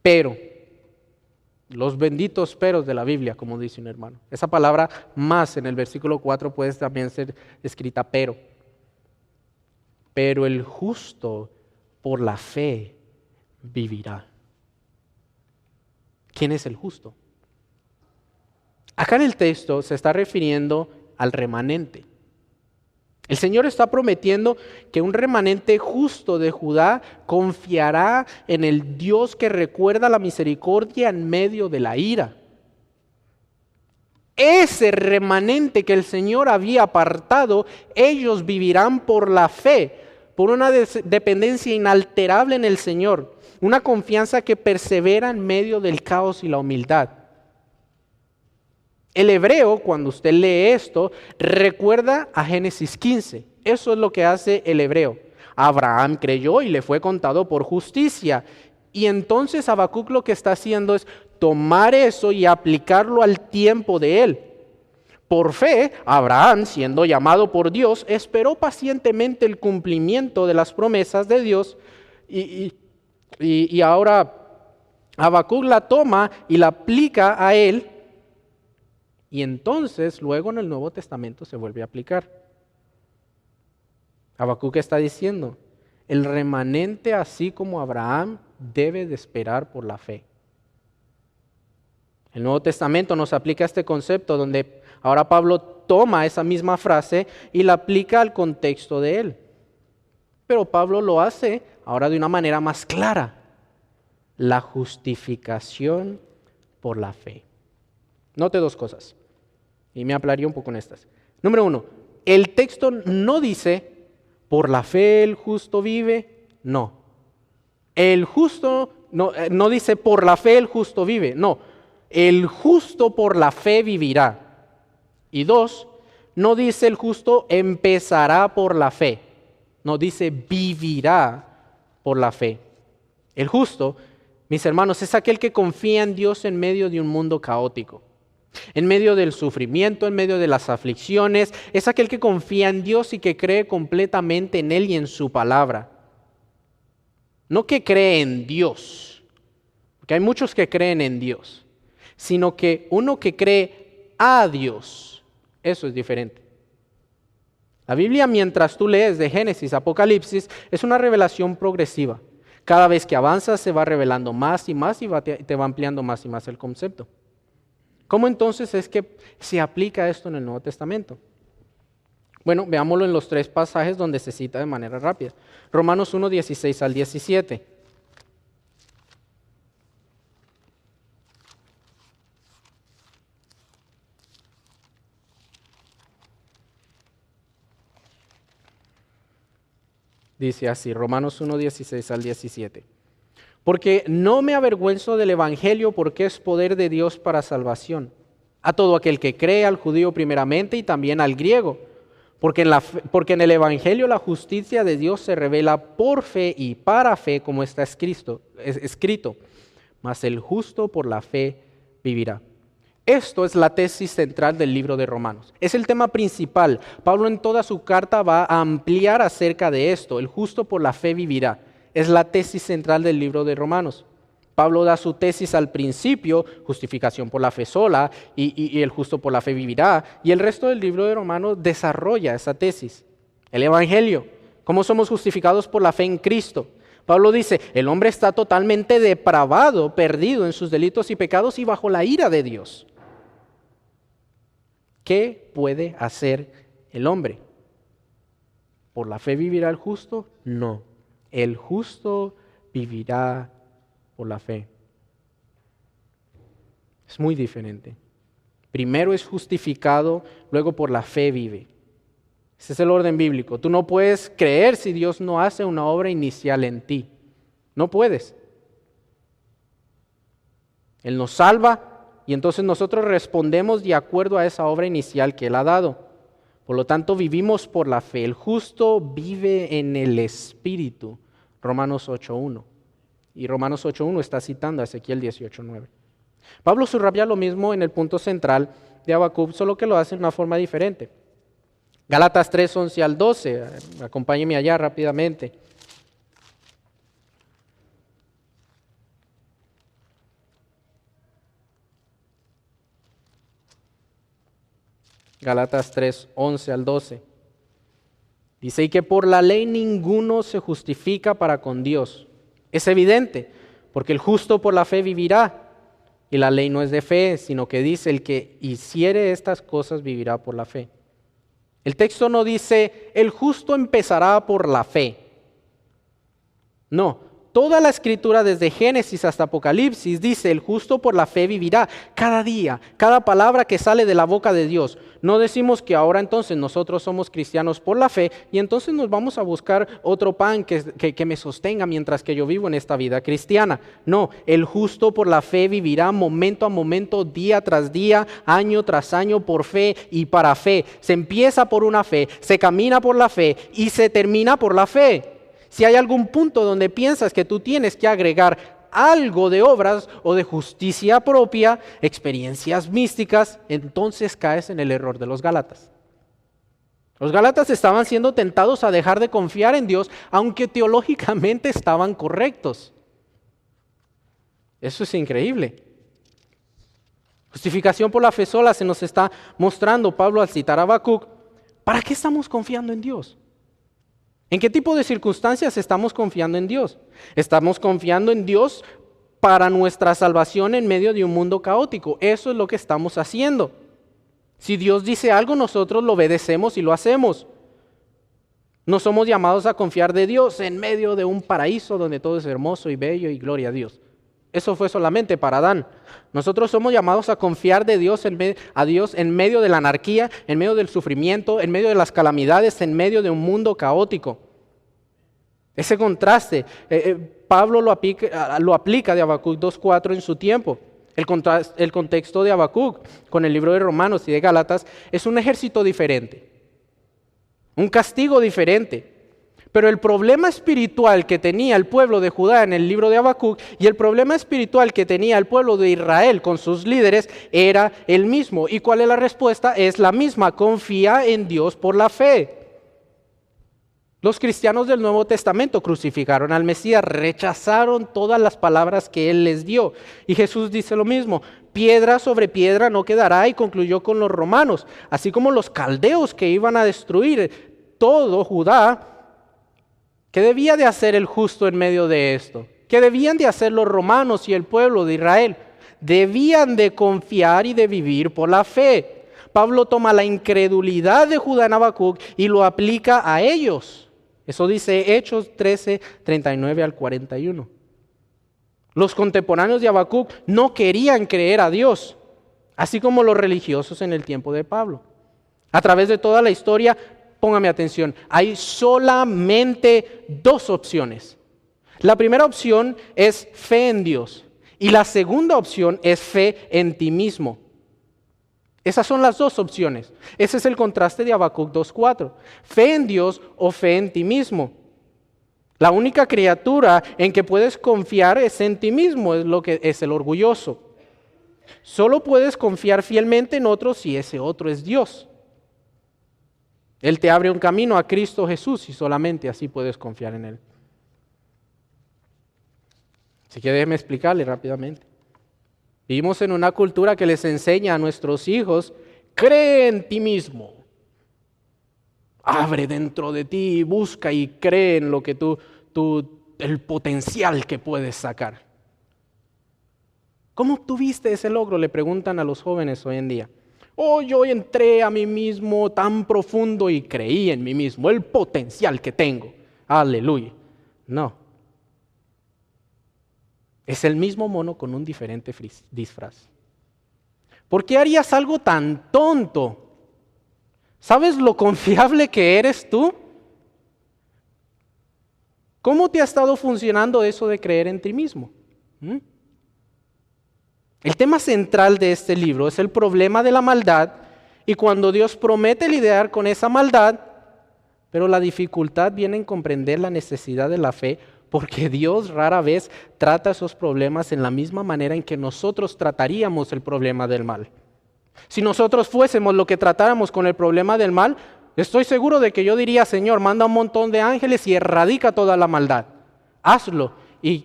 Pero, los benditos peros de la Biblia, como dice un hermano. Esa palabra más en el versículo 4 puede también ser escrita pero. Pero el justo por la fe vivirá. ¿Quién es el justo? Acá en el texto se está refiriendo al remanente. El Señor está prometiendo que un remanente justo de Judá confiará en el Dios que recuerda la misericordia en medio de la ira. Ese remanente que el Señor había apartado, ellos vivirán por la fe, por una dependencia inalterable en el Señor, una confianza que persevera en medio del caos y la humildad. El hebreo, cuando usted lee esto, recuerda a Génesis 15. Eso es lo que hace el hebreo. Abraham creyó y le fue contado por justicia. Y entonces Habacuc lo que está haciendo es tomar eso y aplicarlo al tiempo de él. Por fe, Abraham, siendo llamado por Dios, esperó pacientemente el cumplimiento de las promesas de Dios. Y ahora Habacuc la toma y la aplica a él. Y entonces, luego en el Nuevo Testamento se vuelve a aplicar. Habacuc está diciendo, el remanente así como Abraham debe de esperar por la fe. El Nuevo Testamento nos aplica este concepto donde ahora Pablo toma esa misma frase y la aplica al contexto de él. Pero Pablo lo hace ahora de una manera más clara. La justificación por la fe. Note dos cosas, y me ampliaría un poco en estas. Número uno, el texto no dice, por la fe el justo vive, no. El justo, no dice, por la fe el justo vive, no. El justo por la fe vivirá. Y dos, no dice el justo empezará por la fe, no dice vivirá por la fe. El justo, mis hermanos, es aquel que confía en Dios en medio de un mundo caótico, en medio del sufrimiento, en medio de las aflicciones. Es aquel que confía en Dios y que cree completamente en Él y en su palabra. No que cree en Dios, porque hay muchos que creen en Dios, sino que uno que cree a Dios. Eso es diferente. La Biblia, mientras tú lees de Génesis a Apocalipsis, es una revelación progresiva. Cada vez que avanzas se va revelando más y más y te va ampliando más y más el concepto. ¿Cómo entonces es que se aplica esto en el Nuevo Testamento? Bueno, veámoslo en los tres pasajes donde se cita de manera rápida. Romanos 1, 16 al 17. Dice así, Romanos 1, 16 al 17. Porque no me avergüenzo del Evangelio, porque es poder de Dios para salvación a todo aquel que cree, al judío primeramente y también al griego. Porque en el Evangelio la justicia de Dios se revela por fe y para fe, como está escrito, mas el justo por la fe vivirá. Esto es la tesis central del libro de Romanos. Es el tema principal. Pablo en toda su carta va a ampliar acerca de esto. El justo por la fe vivirá. Es la tesis central del libro de Romanos. Pablo da su tesis al principio, justificación por la fe sola, y el justo por la fe vivirá. Y el resto del libro de Romanos desarrolla esa tesis. El Evangelio, cómo somos justificados por la fe en Cristo. Pablo dice, el hombre está totalmente depravado, perdido en sus delitos y pecados y bajo la ira de Dios. ¿Qué puede hacer el hombre? ¿Por la fe vivirá el justo? No. El justo vivirá por la fe. Es muy diferente. Primero es justificado, luego por la fe vive. Ese es el orden bíblico. Tú no puedes creer si Dios no hace una obra inicial en ti. No puedes. Él nos salva y entonces nosotros respondemos de acuerdo a esa obra inicial que Él ha dado. Por lo tanto, vivimos por la fe. El justo vive en el Espíritu. Romanos 8.1. Y Romanos 8.1 está citando a Ezequiel 18.9. Pablo subraya lo mismo en el punto central de Habacuc, solo que lo hace de una forma diferente. Gálatas 3:11 al 12. Acompáñenme allá rápidamente. Gálatas 3:11 al 12. Dice, y que por la ley ninguno se justifica para con Dios. Es evidente, porque el justo por la fe vivirá. Y la ley no es de fe, sino que dice, el que hiciere estas cosas vivirá por la fe. El texto no dice, el justo empezará por la fe. No. Toda la escritura desde Génesis hasta Apocalipsis dice, el justo por la fe vivirá cada día, cada palabra que sale de la boca de Dios. No decimos que ahora entonces nosotros somos cristianos por la fe y entonces nos vamos a buscar otro pan que me sostenga mientras que yo vivo en esta vida cristiana. No, el justo por la fe vivirá momento a momento, día tras día, año tras año por fe y para fe. Se empieza por una fe, se camina por la fe y se termina por la fe. Si hay algún punto donde piensas que tú tienes que agregar algo de obras o de justicia propia, experiencias místicas, entonces caes en el error de los Gálatas. Los Gálatas estaban siendo tentados a dejar de confiar en Dios, aunque teológicamente estaban correctos. Eso es increíble. Justificación por la fe sola se nos está mostrando Pablo al citar a Habacuc. ¿Para qué estamos confiando en Dios? ¿En qué tipo de circunstancias estamos confiando en Dios? Estamos confiando en Dios para nuestra salvación en medio de un mundo caótico. Eso es lo que estamos haciendo. Si Dios dice algo, nosotros lo obedecemos y lo hacemos. No somos llamados a confiar de Dios en medio de un paraíso donde todo es hermoso y bello y gloria a Dios. Eso fue solamente para Adán. Nosotros somos llamados a confiar de Dios a Dios en medio de la anarquía, en medio del sufrimiento, en medio de las calamidades, en medio de un mundo caótico. Ese contraste, Pablo lo aplica de Habacuc 2:4 en su tiempo. El contexto de Habacuc con el libro de Romanos y de Gálatas es un ejército diferente, un castigo diferente. Pero el problema espiritual que tenía el pueblo de Judá en el libro de Habacuc y el problema espiritual que tenía el pueblo de Israel con sus líderes era el mismo. ¿Y cuál es la respuesta? Es la misma: confía en Dios por la fe. Los cristianos del Nuevo Testamento crucificaron al Mesías, rechazaron todas las palabras que Él les dio. Y Jesús dice lo mismo: piedra sobre piedra no quedará, y concluyó con los romanos. Así como los caldeos que iban a destruir todo Judá, ¿qué debía de hacer el justo en medio de esto? ¿Qué debían de hacer los romanos y el pueblo de Israel? Debían de confiar y de vivir por la fe. Pablo toma la incredulidad de Judá en Habacuc y lo aplica a ellos. Eso dice Hechos 13, 39 al 41. Los contemporáneos de Habacuc no querían creer a Dios, así como los religiosos en el tiempo de Pablo. A través de toda la historia, póngame atención, hay solamente dos opciones. La primera opción es fe en Dios y la segunda opción es fe en ti mismo. Esas son las dos opciones. Ese es el contraste de Habacuc 2:4. Fe en Dios o fe en ti mismo. La única criatura en que puedes confiar es en ti mismo, es lo que es el orgulloso. Solo puedes confiar fielmente en otro si ese otro es Dios. Él te abre un camino a Cristo Jesús y solamente así puedes confiar en Él. Así que déjeme explicarle rápidamente. Vivimos en una cultura que les enseña a nuestros hijos: cree en ti mismo. Abre dentro de ti, busca y cree en lo que el potencial que puedes sacar. ¿Cómo obtuviste ese logro?, le preguntan a los jóvenes hoy en día. Yo entré a mí mismo tan profundo y creí en mí mismo, el potencial que tengo. Aleluya. No. Es el mismo mono con un diferente disfraz. ¿Por qué harías algo tan tonto? ¿Sabes lo confiable que eres tú? ¿Cómo te ha estado funcionando eso de creer en ti mismo? El tema central de este libro es el problema de la maldad y cuando Dios promete lidiar con esa maldad, pero la dificultad viene en comprender la necesidad de la fe, porque Dios rara vez trata esos problemas en la misma manera en que nosotros trataríamos el problema del mal. Si nosotros fuésemos lo que tratáramos con el problema del mal, estoy seguro de que yo diría: Señor, manda un montón de ángeles y erradica toda la maldad. Hazlo y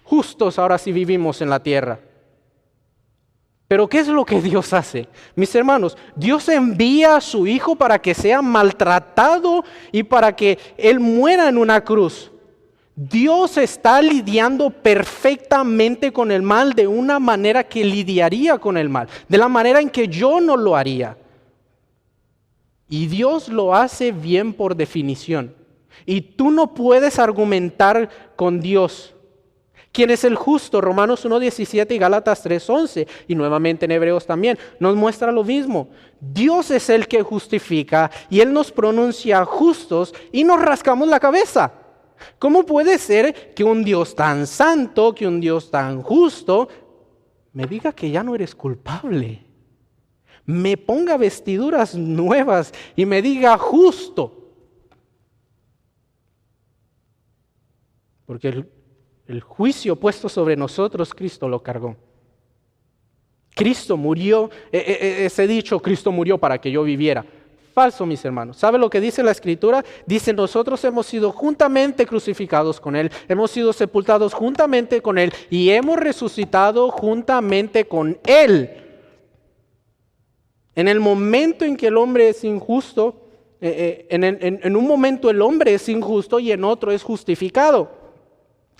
justos ahora sí vivimos en la tierra. Pero ¿qué es lo que Dios hace? Mis hermanos, Dios envía a su Hijo para que sea maltratado y para que Él muera en una cruz. Dios está lidiando perfectamente con el mal de una manera que lidiaría con el mal, de la manera en que yo no lo haría. Y Dios lo hace bien por definición. Y tú no puedes argumentar con Dios. ¿Quién es el justo? Romanos 1:17 y Gálatas 3:11 y nuevamente en Hebreos también nos muestra lo mismo. Dios es el que justifica y Él nos pronuncia justos y nos rascamos la cabeza. ¿Cómo puede ser que un Dios tan santo, que un Dios tan justo, me diga que ya no eres culpable? Me ponga vestiduras nuevas y me diga justo. Porque el juicio puesto sobre nosotros, Cristo lo cargó. Cristo murió, ese dicho, Cristo murió para que yo viviera. Falso, mis hermanos. ¿Sabe lo que dice la Escritura? Dice: nosotros hemos sido juntamente crucificados con Él, hemos sido sepultados juntamente con Él y hemos resucitado juntamente con Él. En el momento en que el hombre es injusto, en un momento el hombre es injusto y en otro es justificado.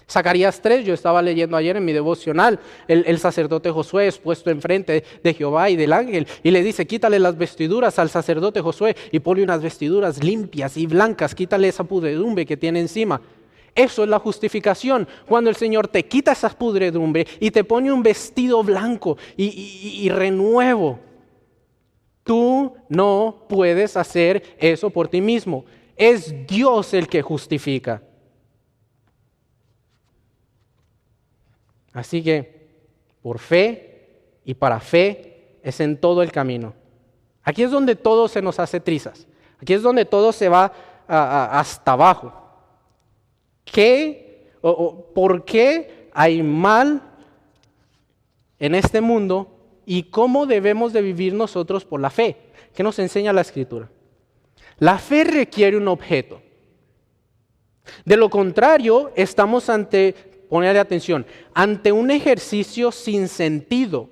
Zacarías 3, yo estaba leyendo ayer en mi devocional, el sacerdote Josué es puesto enfrente de Jehová y del ángel y le dice, quítale las vestiduras al sacerdote Josué y ponle unas vestiduras limpias y blancas, quítale esa pudredumbre que tiene encima. Eso es la justificación, cuando el Señor te quita esa pudredumbre y te pone un vestido blanco y renuevo. Tú no puedes hacer eso por ti mismo, es Dios el que justifica. Así que, por fe y para fe, es en todo el camino. Aquí es donde todo se nos hace trizas. Aquí es donde todo se va hasta abajo. ¿Por qué hay mal en este mundo y cómo debemos de vivir nosotros por la fe? ¿Qué nos enseña la Escritura? La fe requiere un objeto. De lo contrario, estamos ponle atención, ante un ejercicio sin sentido.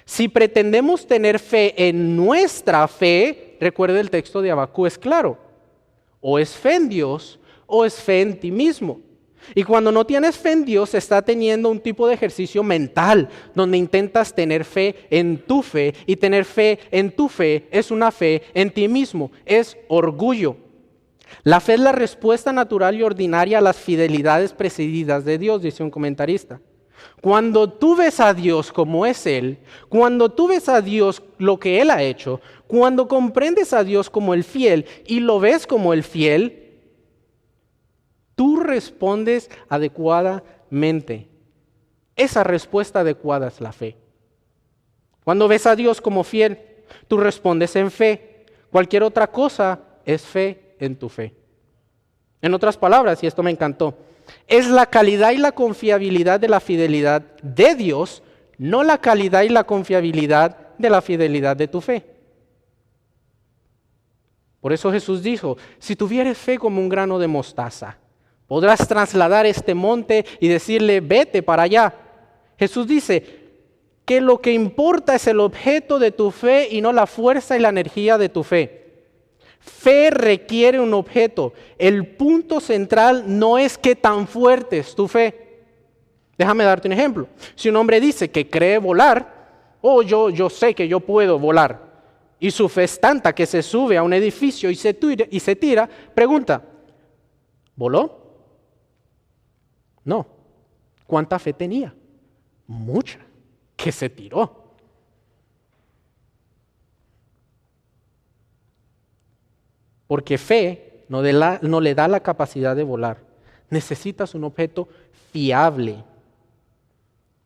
Si pretendemos tener fe en nuestra fe, recuerde el texto de Abacú, es claro, o es fe en Dios o es fe en ti mismo. Y cuando no tienes fe en Dios, está teniendo un tipo de ejercicio mental, donde intentas tener fe en tu fe, y tener fe en tu fe es una fe en ti mismo, es orgullo. La fe es la respuesta natural y ordinaria a las fidelidades precedidas de Dios, dice un comentarista. Cuando tú ves a Dios como es Él, cuando tú ves a Dios lo que Él ha hecho, cuando comprendes a Dios como el fiel y lo ves como el fiel, tú respondes adecuadamente. Esa respuesta adecuada es la fe. Cuando ves a Dios como fiel, tú respondes en fe. Cualquier otra cosa es fe en tu fe. En otras palabras, y esto me encantó, es la calidad y la confiabilidad de la fidelidad de Dios, no la calidad y la confiabilidad de la fidelidad de tu fe. Por eso Jesús dijo, si tuvieres fe como un grano de mostaza, podrás trasladar este monte y decirle, vete para allá. Jesús dice que lo que importa es el objeto de tu fe y no la fuerza y la energía de tu fe. Fe requiere un objeto. El punto central no es qué tan fuerte es tu fe. Déjame darte un ejemplo. Si un hombre dice que cree volar, yo sé que yo puedo volar, y su fe es tanta que se sube a un edificio y se tira, pregunta, ¿voló? No. ¿Cuánta fe tenía? Mucha, que se tiró. Porque fe no le da la capacidad de volar. Necesitas un objeto fiable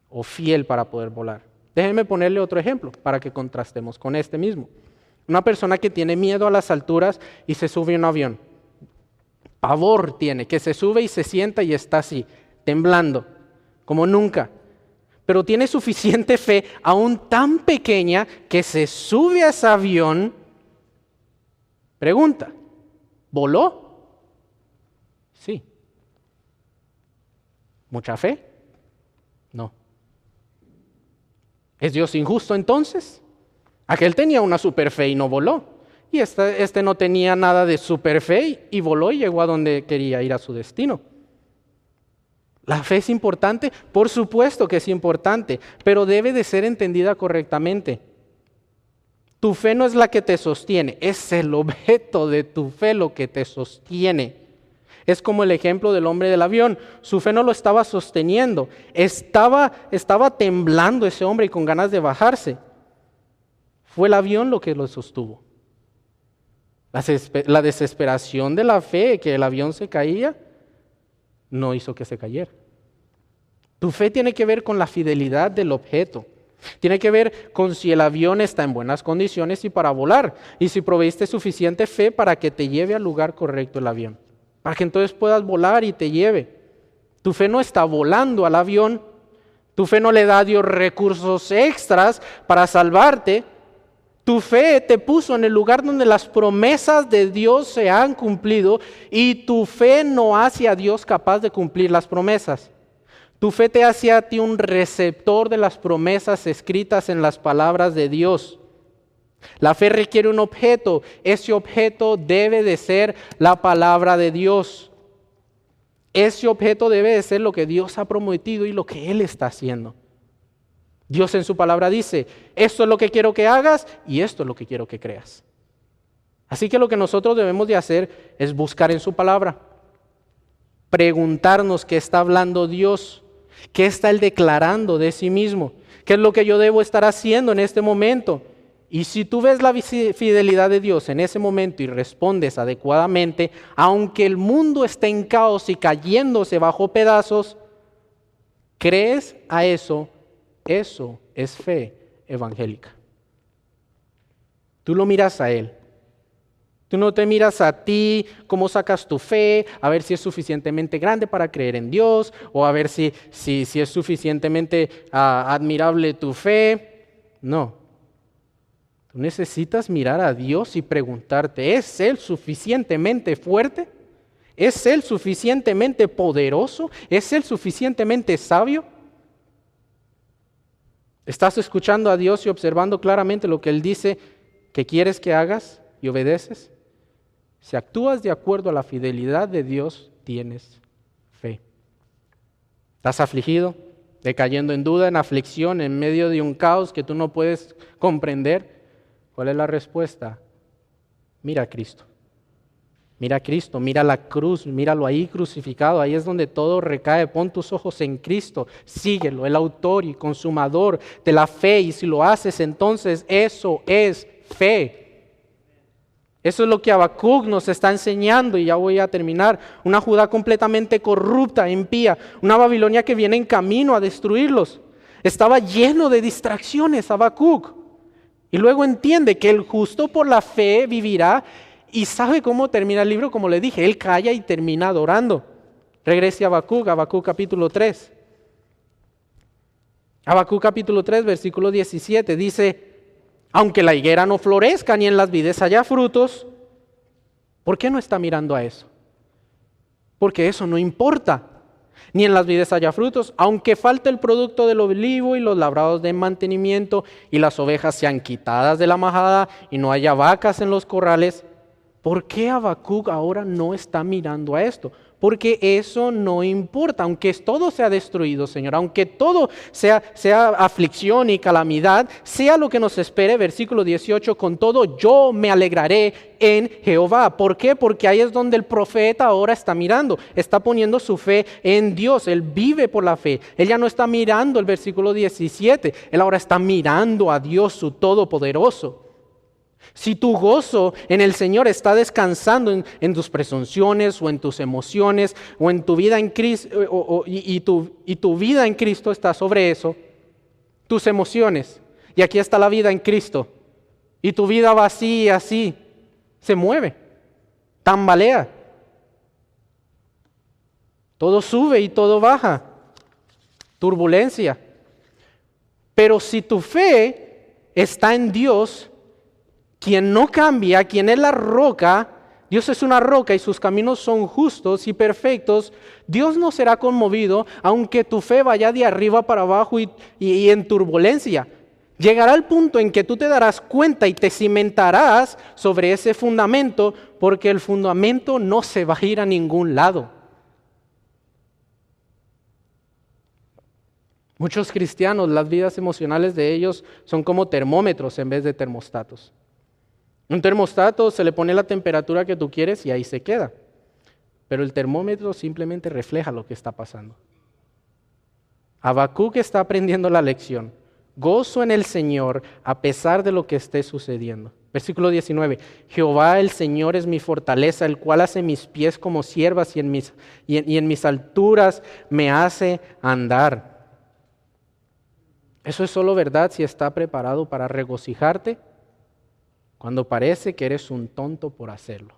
o fiel para poder volar. Déjenme ponerle otro ejemplo para que contrastemos con este mismo. Una persona que tiene miedo a las alturas y se sube a un avión. Pavor tiene, que se sube y se sienta y está así, temblando, como nunca. Pero tiene suficiente fe, aún tan pequeña, que se sube a ese avión. Pregunta, ¿voló? Sí. ¿Mucha fe? No. ¿Es Dios injusto entonces? Aquel tenía una super fe y no voló. Y este no tenía nada de super fe y voló y llegó a donde quería ir, a su destino. ¿La fe es importante? Por supuesto que es importante, pero debe de ser entendida correctamente. Tu fe no es la que te sostiene, es el objeto de tu fe lo que te sostiene. Es como el ejemplo del hombre del avión. Su fe no lo estaba sosteniendo, estaba temblando ese hombre y con ganas de bajarse. Fue el avión lo que lo sostuvo. La desesperación de la fe, que el avión se caía, no hizo que se cayera. Tu fe tiene que ver con la fidelidad del objeto. Tiene que ver con si el avión está en buenas condiciones y para volar. Y si proveíste suficiente fe para que te lleve al lugar correcto el avión. Para que entonces puedas volar y te lleve. Tu fe no está volando al avión. Tu fe no le da a Dios recursos extras para salvarte. Tu fe te puso en el lugar donde las promesas de Dios se han cumplido y tu fe no hace a Dios capaz de cumplir las promesas. Tu fe te hace a ti un receptor de las promesas escritas en las palabras de Dios. La fe requiere un objeto. Ese objeto debe de ser la palabra de Dios. Ese objeto debe de ser lo que Dios ha prometido y lo que Él está haciendo. Dios en su palabra dice, esto es lo que quiero que hagas y esto es lo que quiero que creas. Así que lo que nosotros debemos de hacer es buscar en su palabra, preguntarnos qué está hablando Dios, qué está Él declarando de sí mismo, qué es lo que yo debo estar haciendo en este momento. Y si tú ves la fidelidad de Dios en ese momento y respondes adecuadamente, aunque el mundo esté en caos y cayéndose bajo pedazos, crees a eso, eso es fe evangélica. Tú lo miras a Él. Tú no te miras a ti, cómo sacas tu fe, a ver si es suficientemente grande para creer en Dios, o a ver si es suficientemente admirable tu fe. No. Tú necesitas mirar a Dios y preguntarte, ¿es Él suficientemente fuerte? ¿Es Él suficientemente poderoso? ¿Es Él suficientemente sabio? ¿Estás escuchando a Dios y observando claramente lo que Él dice que quieres que hagas y obedeces? Si actúas de acuerdo a la fidelidad de Dios, tienes fe. ¿Estás afligido, decayendo en duda, en aflicción, en medio de un caos que tú no puedes comprender? ¿Cuál es la respuesta? Mira a Cristo. Mira a Cristo, mira la cruz, míralo ahí crucificado, ahí es donde todo recae. Pon tus ojos en Cristo, síguelo, el autor y consumador de la fe, y si lo haces, entonces eso es fe. Eso es lo que Habacuc nos está enseñando, y ya voy a terminar. Una Judá completamente corrupta, impía, una Babilonia que viene en camino a destruirlos. Estaba lleno de distracciones Habacuc. Y luego entiende que el justo por la fe vivirá, y sabe cómo termina el libro, como le dije, él calla y termina adorando. Regrese a Habacuc capítulo 3. Habacuc capítulo 3, versículo 17, dice, aunque la higuera no florezca ni en las vides haya frutos, ¿por qué no está mirando a eso? Porque eso no importa. Ni en las vides haya frutos, aunque falte el producto del olivo y los labrados de mantenimiento y las ovejas sean quitadas de la majada y no haya vacas en los corrales. ¿Por qué Habacuc ahora no está mirando a esto? Porque eso no importa, aunque todo sea destruido, Señor, aunque todo sea aflicción y calamidad, sea lo que nos espere, versículo 18, con todo yo me alegraré en Jehová. ¿Por qué? Porque ahí es donde el profeta ahora está mirando, está poniendo su fe en Dios, él vive por la fe, él ya no está mirando el versículo 17, él ahora está mirando a Dios su Todopoderoso. Si tu gozo en el Señor está descansando en tus presunciones o en tus emociones o en tu vida en Cristo y tu vida en Cristo está sobre eso, tus emociones, y aquí está la vida en Cristo, y tu vida va así, se mueve, tambalea, todo sube y todo baja, turbulencia. Pero si tu fe está en Dios, quien no cambia, quien es la roca, Dios es una roca y sus caminos son justos y perfectos, Dios no será conmovido aunque tu fe vaya de arriba para abajo y en turbulencia. Llegará el punto en que tú te darás cuenta y te cimentarás sobre ese fundamento, porque el fundamento no se va a ir a ningún lado. Muchos cristianos, las vidas emocionales de ellos son como termómetros en vez de termostatos. Un termostato se le pone la temperatura que tú quieres y ahí se queda. Pero el termómetro simplemente refleja lo que está pasando. Habacuc está aprendiendo la lección. Gozo en el Señor a pesar de lo que esté sucediendo. Versículo 19. Jehová el Señor es mi fortaleza, el cual hace mis pies como ciervas y en mis alturas me hace andar. Eso es solo verdad si está preparado para regocijarte cuando parece que eres un tonto por hacerlo.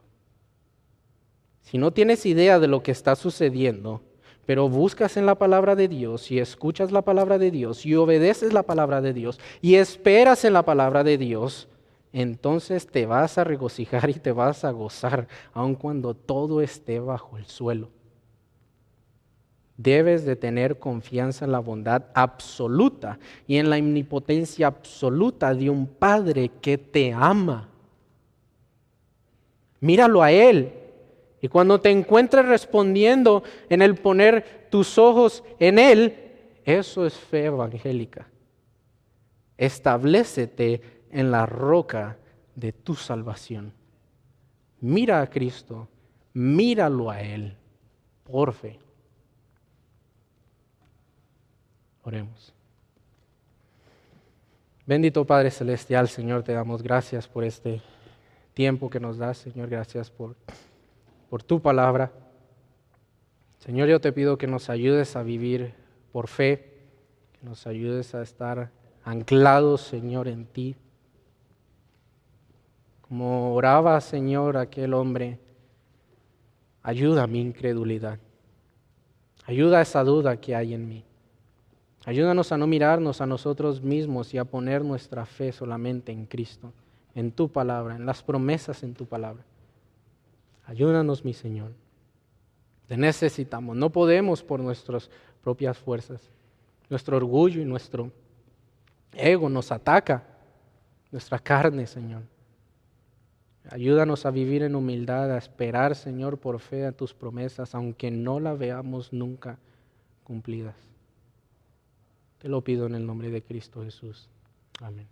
Si no tienes idea de lo que está sucediendo, pero buscas en la palabra de Dios y escuchas la palabra de Dios y obedeces la palabra de Dios y esperas en la palabra de Dios, entonces te vas a regocijar y te vas a gozar, aun cuando todo esté bajo el suelo. Debes de tener confianza en la bondad absoluta y en la omnipotencia absoluta de un Padre que te ama. Míralo a Él Y cuando te encuentres respondiendo en el poner tus ojos en Él, eso es fe evangélica. Establécete en la roca de tu salvación. Mira a Cristo, míralo a Él, por fe. Oremos. Bendito Padre Celestial, Señor, te damos gracias por este tiempo que nos das, Señor, gracias por tu palabra. Señor, yo te pido que nos ayudes a vivir por fe, que nos ayudes a estar anclados, Señor, en ti. Como oraba, Señor, aquel hombre, ayuda a mi incredulidad, ayuda a esa duda que hay en mí. Ayúdanos a no mirarnos a nosotros mismos y a poner nuestra fe solamente en Cristo, en tu palabra, en las promesas en tu palabra. Ayúdanos, mi Señor. Te necesitamos. No podemos por nuestras propias fuerzas. Nuestro orgullo y nuestro ego nos ataca. Nuestra carne, Señor. Ayúdanos a vivir en humildad, a esperar, Señor, por fe a tus promesas, aunque no la veamos nunca cumplidas. Te lo pido en el nombre de Cristo Jesús. Amén.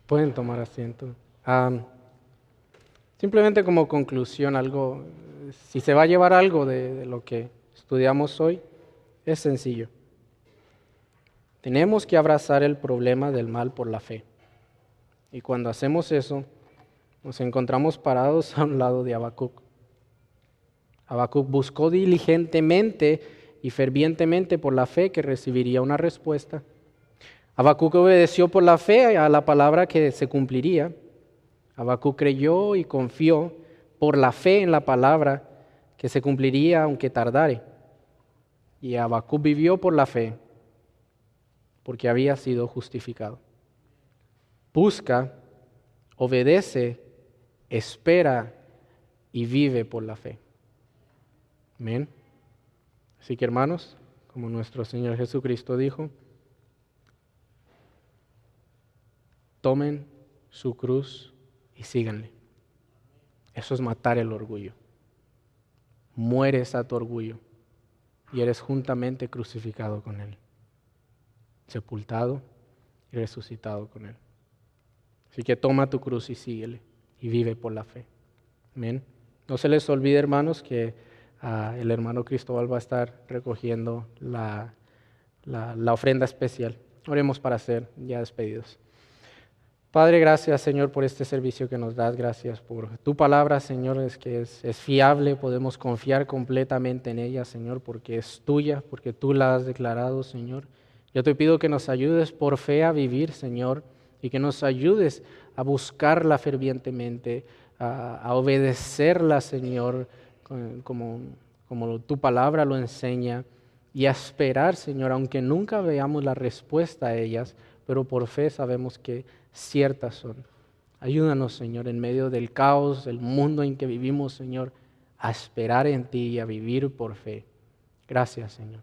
Pueden tomar asiento. Simplemente como conclusión, algo, si se va a llevar algo de lo que estudiamos hoy, es sencillo. Tenemos que abrazar el problema del mal por la fe. Y cuando hacemos eso, nos encontramos parados a un lado de Habacuc. Habacuc buscó diligentemente y fervientemente por la fe que recibiría una respuesta. Habacuc obedeció por la fe a la palabra que se cumpliría. Habacuc creyó y confió por la fe en la palabra que se cumpliría aunque tardare. Y Habacuc vivió por la fe porque había sido justificado. Busca, obedece, espera y vive por la fe. Amén. Así que hermanos, como nuestro Señor Jesucristo dijo, tomen su cruz y síganle. Eso es matar el orgullo. Mueres a tu orgullo y eres juntamente crucificado con Él, sepultado y resucitado con Él. Así que toma tu cruz y síguele y vive por la fe. Amén. No se les olvide, hermanos, que el hermano Cristóbal va a estar recogiendo la ofrenda especial. Oremos para ser ya despedidos. Padre, gracias, Señor, por este servicio que nos das. Gracias por tu palabra, Señor, es que es fiable. Podemos confiar completamente en ella, Señor, porque es tuya, porque tú la has declarado, Señor. Yo te pido que nos ayudes por fe a vivir, Señor, y que nos ayudes a buscarla fervientemente, a obedecerla, Señor, como tu palabra lo enseña, y a esperar, Señor, aunque nunca veamos la respuesta a ellas, pero por fe sabemos que ciertas son. Ayúdanos, Señor, en medio del caos, del mundo en que vivimos, Señor, a esperar en ti y a vivir por fe. Gracias, Señor.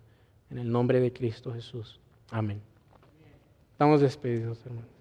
En el nombre de Cristo Jesús. Amén. Estamos despedidos, hermanos.